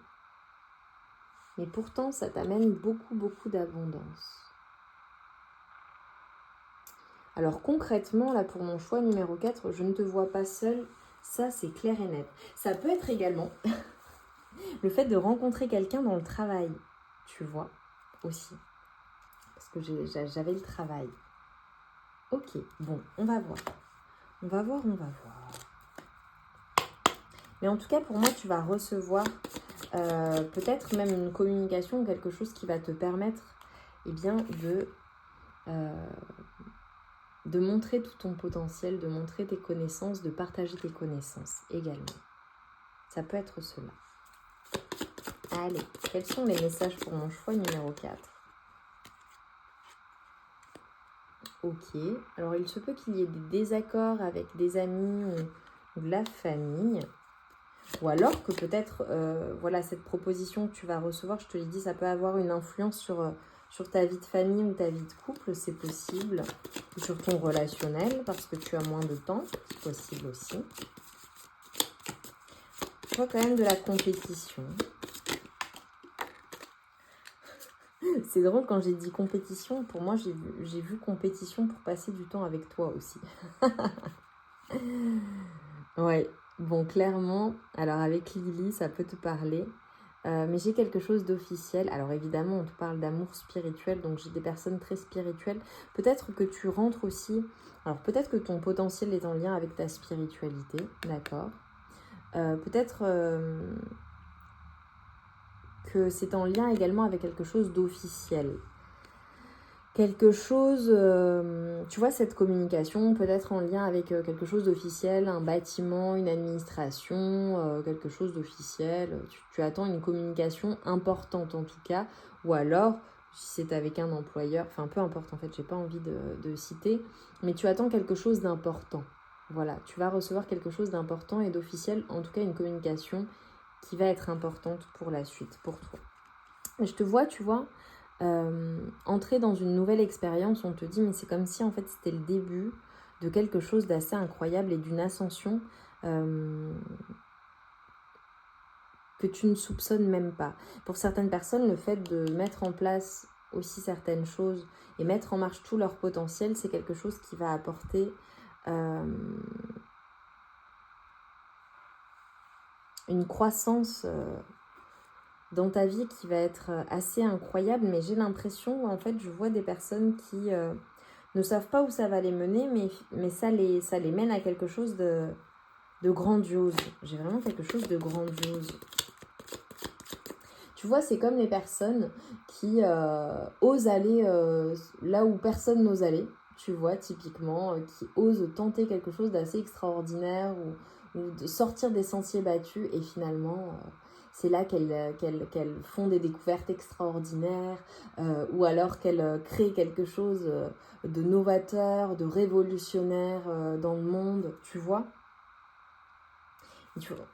Mais pourtant, ça t'amène beaucoup d'abondance. Alors concrètement, là pour mon choix numéro 4, je ne te vois pas seule, ça c'est clair et net. Ça peut être également le fait de rencontrer quelqu'un dans le travail, tu vois, aussi. Parce que j'avais le travail. Ok, bon, on va voir. On va voir. Mais en tout cas, pour moi, tu vas recevoir peut-être même une communication ou quelque chose qui va te permettre de montrer tout ton potentiel, de montrer tes connaissances, de partager tes connaissances également. Ça peut être cela. Allez, quels sont les messages pour mon choix numéro 4 ? Ok, alors il se peut qu'il y ait des désaccords avec des amis ou de la famille. Ou alors que peut-être, cette proposition que tu vas recevoir, je te l'ai dit, ça peut avoir une influence sur ta vie de famille ou ta vie de couple, c'est possible. Ou sur ton relationnel, parce que tu as moins de temps, c'est possible aussi. Je vois quand même de la compétition. C'est drôle, quand j'ai dit compétition, pour moi, j'ai vu compétition pour passer du temps avec toi aussi. Ouais, bon, clairement, alors avec Lily, ça peut te parler. Mais j'ai quelque chose d'officiel. Alors évidemment, on te parle d'amour spirituel, donc j'ai des personnes très spirituelles. Peut-être que tu rentres aussi... Alors peut-être que ton potentiel est en lien avec ta spiritualité, d'accord. Peut-être que c'est en lien également avec quelque chose d'officiel. Quelque chose, tu vois, cette communication peut être en lien avec quelque chose d'officiel, un bâtiment, une administration, quelque chose d'officiel. Tu attends une communication importante en tout cas, ou alors, si c'est avec un employeur, enfin peu importe en fait, j'ai pas envie de citer, mais tu attends quelque chose d'important. Voilà, tu vas recevoir quelque chose d'important et d'officiel, en tout cas une communication qui va être importante pour la suite, pour toi. Et je te vois, tu vois, entrer dans une nouvelle expérience, on te dit mais c'est comme si en fait c'était le début de quelque chose d'assez incroyable et d'une ascension que tu ne soupçonnes même pas. Pour certaines personnes, le fait de mettre en place aussi certaines choses et mettre en marche tout leur potentiel, c'est quelque chose qui va apporter une croissance dans ta vie qui va être assez incroyable, mais j'ai l'impression, en fait, je vois des personnes qui ne savent pas où ça va les mener, mais ça les mène à quelque chose de grandiose. J'ai vraiment quelque chose de grandiose. Tu vois, c'est comme les personnes qui osent aller là où personne n'ose aller, tu vois, typiquement, qui osent tenter quelque chose d'assez extraordinaire ou de sortir des sentiers battus et finalement... c'est là qu'elles font des découvertes extraordinaires ou alors qu'elles créent quelque chose de novateur, de révolutionnaire dans le monde, tu vois.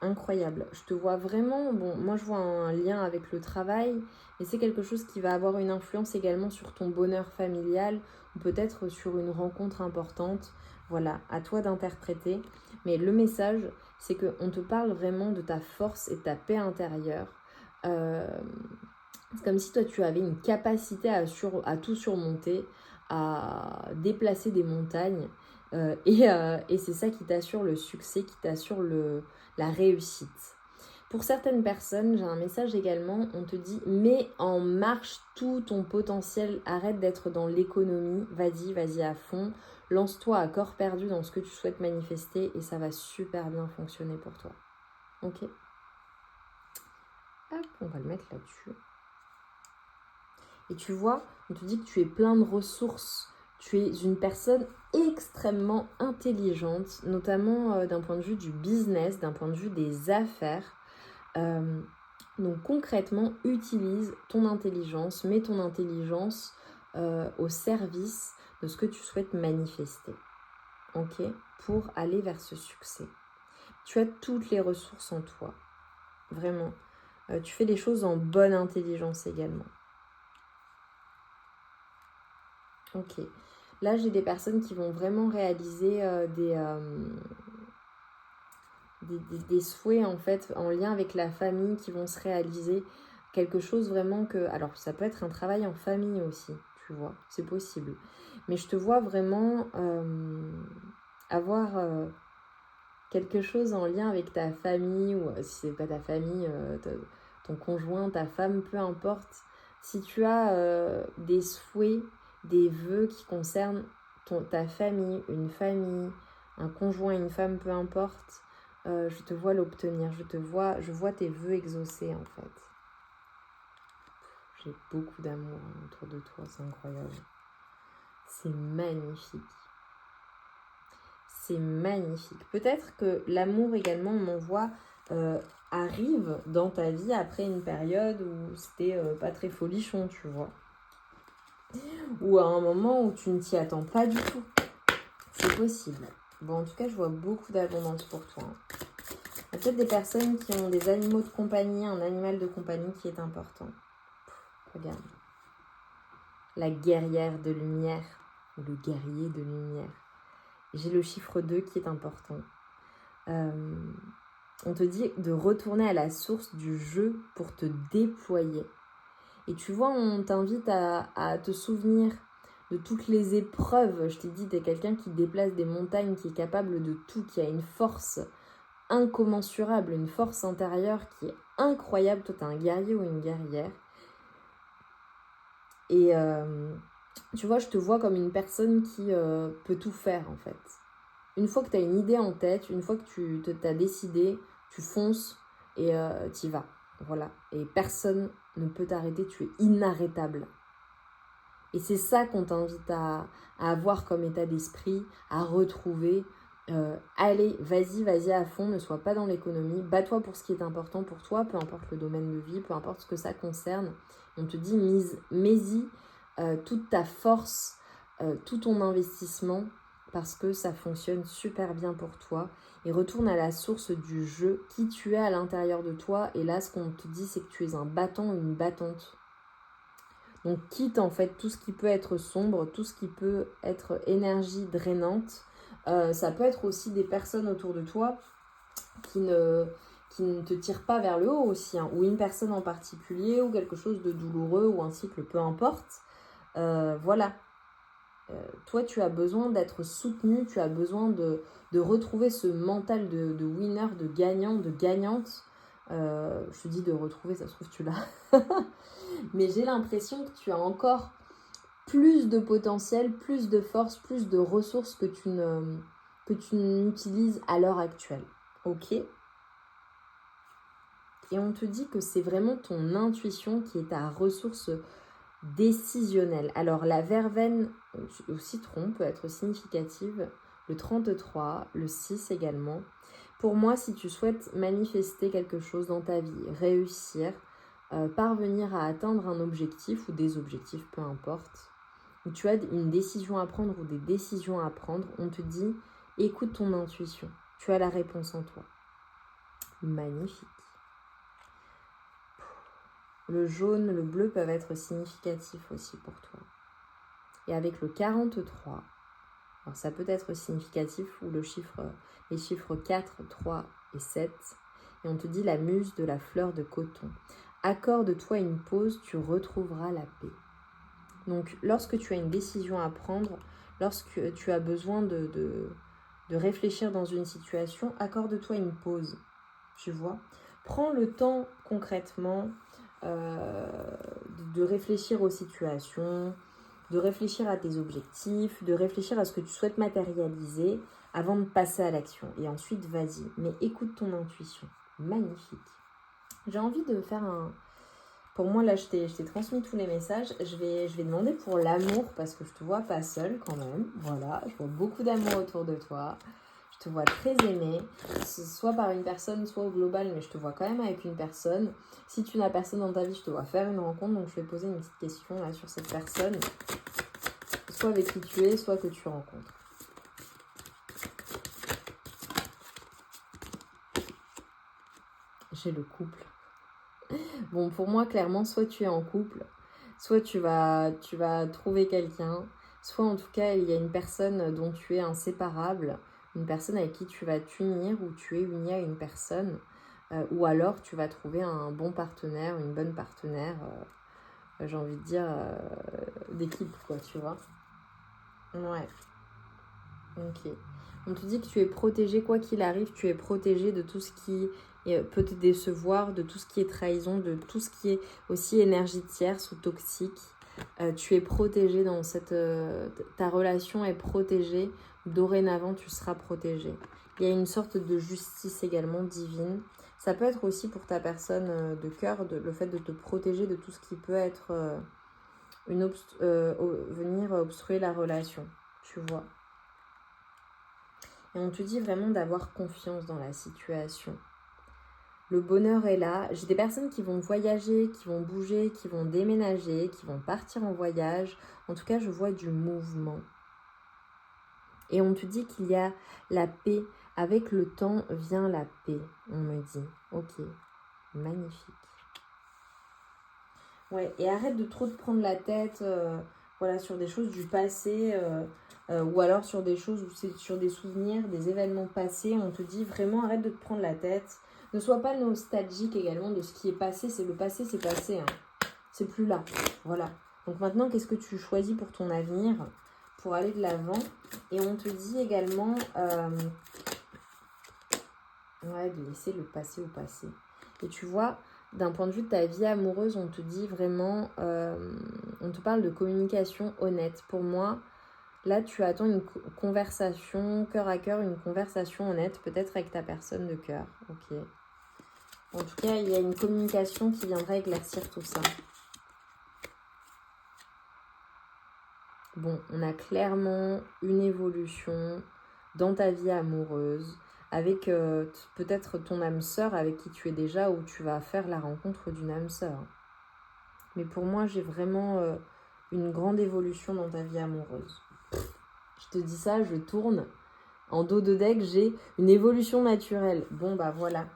Incroyable. Je te vois vraiment, bon, moi je vois un lien avec le travail, mais c'est quelque chose qui va avoir une influence également sur ton bonheur familial ou peut-être sur une rencontre importante. Voilà, à toi d'interpréter. Mais le message, c'est qu'on te parle vraiment de ta force et de ta paix intérieure. C'est comme si toi tu avais une capacité à tout surmonter, à déplacer des montagnes. Et c'est ça qui t'assure le succès, qui t'assure la réussite. Pour certaines personnes, j'ai un message également, on te dit mets en marche tout ton potentiel, arrête d'être dans l'économie, vas-y à fond, lance-toi à corps perdu dans ce que tu souhaites manifester et ça va super bien fonctionner pour toi. Ok ? Hop, on va le mettre là-dessus. Et tu vois, on te dit que tu es plein de ressources, tu es une personne extrêmement intelligente, notamment d'un point de vue du business, d'un point de vue des affaires. Donc concrètement, utilise ton intelligence, mets ton intelligence au service de ce que tu souhaites manifester, ok, pour aller vers ce succès. Tu as toutes les ressources en toi. Vraiment. Tu fais les choses en bonne intelligence également. Ok. Là, j'ai des personnes qui vont vraiment réaliser des souhaits en fait en lien avec la famille qui vont se réaliser. Quelque chose vraiment que... Alors, ça peut être un travail en famille aussi, tu vois. C'est possible. Mais je te vois vraiment avoir quelque chose en lien avec ta famille, ou si c'est pas ta famille, ton conjoint, ta femme, peu importe. Si tu as des souhaits, des vœux qui concernent ta famille, un conjoint, une femme, peu importe, je te vois l'obtenir. Je vois tes vœux exaucés en fait. J'ai beaucoup d'amour autour de toi, c'est incroyable. C'est magnifique. C'est magnifique. Peut-être que l'amour également, on en voit, arrive dans ta vie après une période où c'était pas très folichon, tu vois. Ou à un moment où tu ne t'y attends pas du tout. C'est possible. Bon, en tout cas, je vois beaucoup d'abondance pour toi. Il y a peut-être des personnes qui ont des animaux de compagnie, un animal de compagnie qui est important. Regarde. La guerrière de lumière, ou le guerrier de lumière. J'ai le chiffre 2 qui est important. On te dit de retourner à la source du jeu pour te déployer. Et tu vois, on t'invite à te souvenir de toutes les épreuves. Je t'ai dit, tu es quelqu'un qui déplace des montagnes, qui est capable de tout, qui a une force incommensurable, une force intérieure qui est incroyable. Toi, tu es un guerrier ou une guerrière. Et tu vois, je te vois comme une personne qui peut tout faire en fait. Une fois que tu as une idée en tête, une fois que tu t'as décidé, tu fonces et tu y vas. Voilà. Et personne ne peut t'arrêter, tu es inarrêtable. Et c'est ça qu'on t'invite à avoir comme état d'esprit, à retrouver. Allez, vas-y à fond, ne sois pas dans l'économie. Bats-toi pour ce qui est important pour toi, peu importe le domaine de vie, peu importe ce que ça concerne. On te dit, mets-y toute ta force, tout ton investissement, parce que ça fonctionne super bien pour toi. Et retourne à la source du jeu, qui tu es à l'intérieur de toi. Et là, ce qu'on te dit, c'est que tu es un battant ou une battante. Donc quitte en fait tout ce qui peut être sombre, tout ce qui peut être énergie drainante. Ça peut être aussi des personnes autour de toi qui ne te tirent pas vers le haut aussi, hein, ou une personne en particulier, ou quelque chose de douloureux, ou un cycle, peu importe. Voilà. Toi, tu as besoin d'être soutenu, tu as besoin de retrouver ce mental de winner, de gagnant, de gagnante. Je te dis de retrouver, ça se trouve tu l'as. Mais j'ai l'impression que tu as encore plus de potentiel, plus de force, plus de ressources que tu n'utilises à l'heure actuelle. Ok ? Et on te dit que c'est vraiment ton intuition qui est ta ressource décisionnelle. Alors la verveine au citron peut être significative, le 33, le 6 également. Pour moi, si tu souhaites manifester quelque chose dans ta vie, réussir, parvenir à atteindre un objectif ou des objectifs, peu importe, où tu as une décision à prendre ou des décisions à prendre, on te dit, écoute ton intuition, tu as la réponse en toi. Magnifique. Le jaune, le bleu peuvent être significatifs aussi pour toi. Et avec le 43, alors ça peut être significatif ou les chiffres 4, 3 et 7. Et on te dit la muse de la fleur de coton. Accorde-toi une pause, tu retrouveras la paix. Donc lorsque tu as une décision à prendre, lorsque tu as besoin de réfléchir dans une situation, accorde-toi une pause. Tu vois ? Prends le temps concrètement de réfléchir aux situations, de réfléchir à tes objectifs, de réfléchir à ce que tu souhaites matérialiser avant de passer à l'action. Et ensuite, vas-y. Mais écoute ton intuition. Magnifique. J'ai envie de faire un... Pour moi, là, je t'ai transmis tous les messages. Je vais demander pour l'amour parce que je te vois pas seule quand même. Voilà, je vois beaucoup d'amour autour de toi. Je te vois très aimée, soit par une personne, soit au global, mais je te vois quand même avec une personne. Si tu n'as personne dans ta vie, je te vois faire une rencontre, donc je vais poser une petite question là sur cette personne. Soit avec qui tu es, soit que tu rencontres. j'ai le couple. Bon, pour moi, clairement, soit tu es en couple, soit tu vas trouver quelqu'un, soit en tout cas, il y a une personne dont tu es inséparable, une personne avec qui tu vas t'unir ou tu es uni à une personne, ou alors tu vas trouver un bon partenaire, une bonne partenaire, j'ai envie de dire, d'équipe, quoi, tu vois. Ouais, ok. On te dit que tu es protégé, quoi qu'il arrive, tu es protégé de tout ce qui peut te décevoir, de tout ce qui est trahison, de tout ce qui est aussi énergie tierce ou toxique. Tu es protégé dans cette... ta relation est protégée. Dorénavant, tu seras protégé. Il y a une sorte de justice également divine. Ça peut être aussi pour ta personne de cœur, le fait de te protéger de tout ce qui peut être venir obstruer la relation, tu vois. Et on te dit vraiment d'avoir confiance dans la situation. Le bonheur est là. J'ai des personnes qui vont voyager, qui vont bouger, qui vont déménager, qui vont partir en voyage. En tout cas, je vois du mouvement. Et on te dit qu'il y a la paix. Avec le temps vient la paix, on me dit. Ok, magnifique. Ouais, et arrête de trop te prendre la tête voilà, sur des choses du passé ou alors sur des choses où c'est sur des souvenirs, des événements passés. On te dit vraiment arrête de te prendre la tête. Ne sois pas nostalgique également de ce qui est passé. C'est le passé, c'est passé. Hein. C'est plus là. Voilà. Donc maintenant, qu'est-ce que tu choisis pour ton avenir, pour aller de l'avant? Et on te dit également ouais, de laisser le passé au passé. Et tu vois, d'un point de vue de ta vie amoureuse, on te dit vraiment, on te parle de communication honnête. Pour moi, là, tu attends une conversation cœur à cœur, une conversation honnête, peut-être avec ta personne de cœur. Ok. En tout cas, il y a une communication qui viendra éclaircir tout ça. Bon, on a clairement une évolution dans ta vie amoureuse avec peut-être ton âme sœur avec qui tu es déjà ou tu vas faire la rencontre d'une âme sœur. Mais pour moi, j'ai vraiment une grande évolution dans ta vie amoureuse. Je te dis ça, je tourne. En dos de deck, j'ai une évolution naturelle. Bon, bah voilà.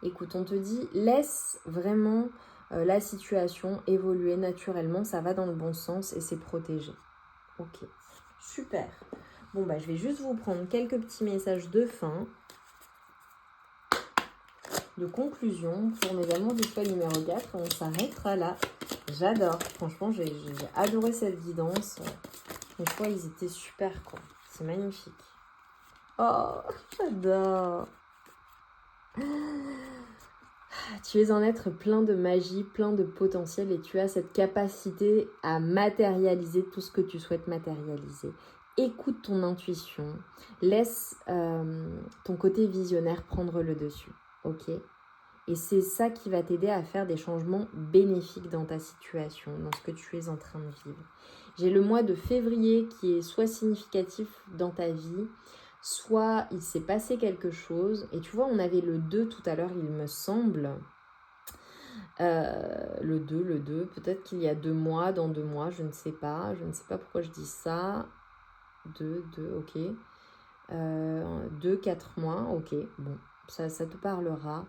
Écoute, on te dit, laisse vraiment la situation évoluer naturellement. Ça va dans le bon sens et c'est protégé. Ok, super. Bon, bah je vais juste vous prendre quelques petits messages de fin, de conclusion pour mes amours du choix numéro 4. On s'arrêtera là. J'adore. Franchement, j'ai adoré cette guidance. Les choix, ils étaient super, quoi. C'est magnifique. Oh, j'adore. Tu es un être plein de magie, plein de potentiel et tu as cette capacité à matérialiser tout ce que tu souhaites matérialiser. Écoute ton intuition, laisse ton côté visionnaire prendre le dessus, ok? Et c'est ça qui va t'aider à faire des changements bénéfiques dans ta situation, dans ce que tu es en train de vivre. J'ai le mois de février qui est soit significatif dans ta vie, soit il s'est passé quelque chose. Et tu vois, on avait le 2 tout à l'heure, il me semble. Le 2, peut-être qu'il y a 2 mois, dans 2 mois, je ne sais pas. Je ne sais pas pourquoi je dis ça. 2, ok. 2, 4 mois, ok. Bon, ça te parlera.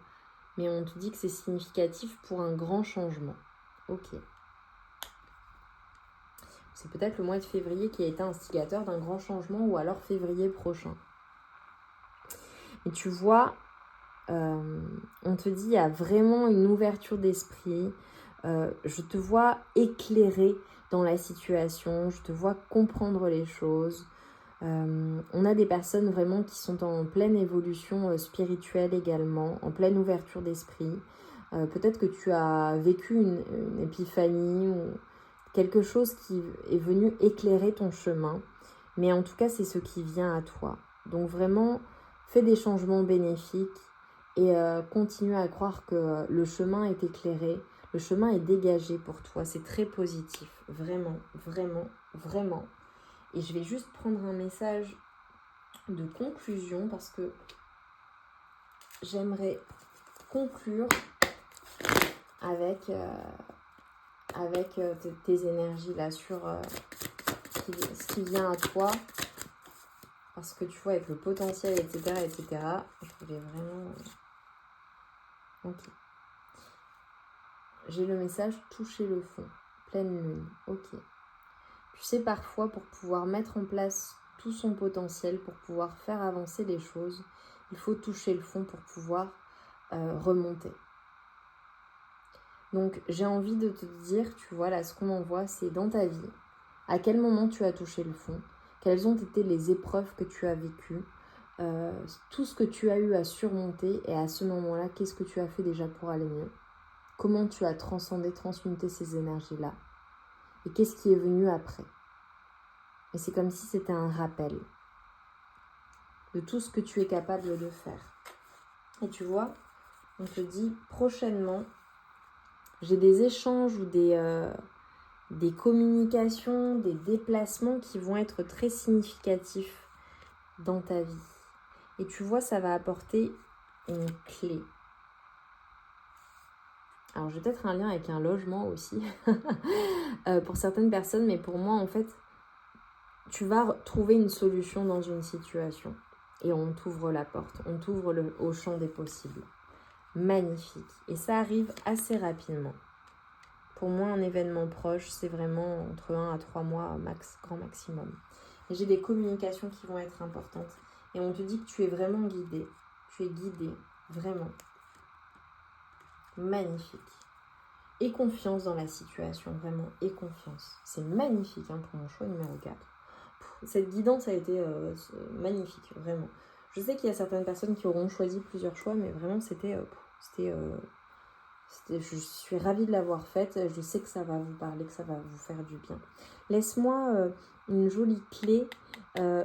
Mais on te dit que c'est significatif pour un grand changement. Ok. C'est peut-être le mois de février qui a été instigateur d'un grand changement ou alors février prochain. Et tu vois, on te dit il y a vraiment une ouverture d'esprit. Je te vois éclairé dans la situation. Je te vois comprendre les choses. On a des personnes vraiment qui sont en pleine évolution spirituelle également, en pleine ouverture d'esprit. Peut-être que tu as vécu une épiphanie ou quelque chose qui est venu éclairer ton chemin. Mais en tout cas, c'est ce qui vient à toi. Donc vraiment, fais des changements bénéfiques et continue à croire que le chemin est éclairé, le chemin est dégagé pour toi. C'est très positif, vraiment, vraiment, vraiment. Et je vais juste prendre un message de conclusion parce que j'aimerais conclure avec tes énergies là sur ce qui vient à toi. Parce que tu vois, avec le potentiel, etc., je voulais vraiment... Ok. J'ai le message toucher le fond. Pleine lune. Ok. Tu sais, parfois, pour pouvoir mettre en place tout son potentiel, pour pouvoir faire avancer les choses, il faut toucher le fond pour pouvoir remonter. Donc, j'ai envie de te dire, tu vois, là, ce qu'on en voit, c'est dans ta vie. À quel moment tu as touché le fond? Quelles ont été les épreuves que tu as vécues? Tout ce que tu as eu à surmonter, et à ce moment-là, qu'est-ce que tu as fait déjà pour aller mieux? Comment tu as transcendé, transmuté ces énergies-là? Et qu'est-ce qui est venu après? Et c'est comme si c'était un rappel de tout ce que tu es capable de faire. Et tu vois, on te dit prochainement, j'ai des échanges ou des communications, des déplacements qui vont être très significatifs dans ta vie. Et tu vois, ça va apporter une clé. Alors, j'ai peut-être un lien avec un logement aussi, pour certaines personnes, mais pour moi, en fait, tu vas trouver une solution dans une situation. Et on t'ouvre la porte, on t'ouvre au champ des possibles. Magnifique. Et ça arrive assez rapidement. Pour moi, un événement proche, c'est vraiment entre 1 à 3 mois, max, grand maximum. Et j'ai des communications qui vont être importantes. Et on te dit que tu es vraiment guidé. Tu es guidé, vraiment. Magnifique. Et confiance dans la situation, vraiment. Et confiance. C'est magnifique pour mon choix numéro 4. Cette guidance a été magnifique, vraiment. Je sais qu'il y a certaines personnes qui auront choisi plusieurs choix, mais vraiment, je suis ravie de l'avoir faite. Je sais que ça va vous parler, que ça va vous faire du bien. Laisse-moi une jolie clé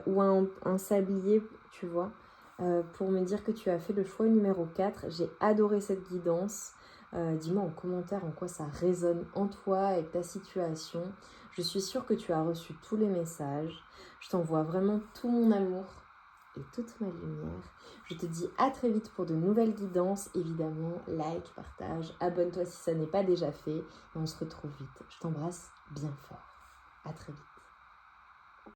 ou un sablier, tu vois, pour me dire que tu as fait le choix numéro 4. J'ai adoré cette guidance. Dis-moi en commentaire en quoi ça résonne en toi et ta situation. Je suis sûre que tu as reçu tous les messages. Je t'envoie vraiment tout mon amour et toute ma lumière. Je te dis à très vite pour de nouvelles guidances. Évidemment, like, partage, abonne-toi si ça n'est pas déjà fait. Et on se retrouve vite. Je t'embrasse bien fort. À très vite.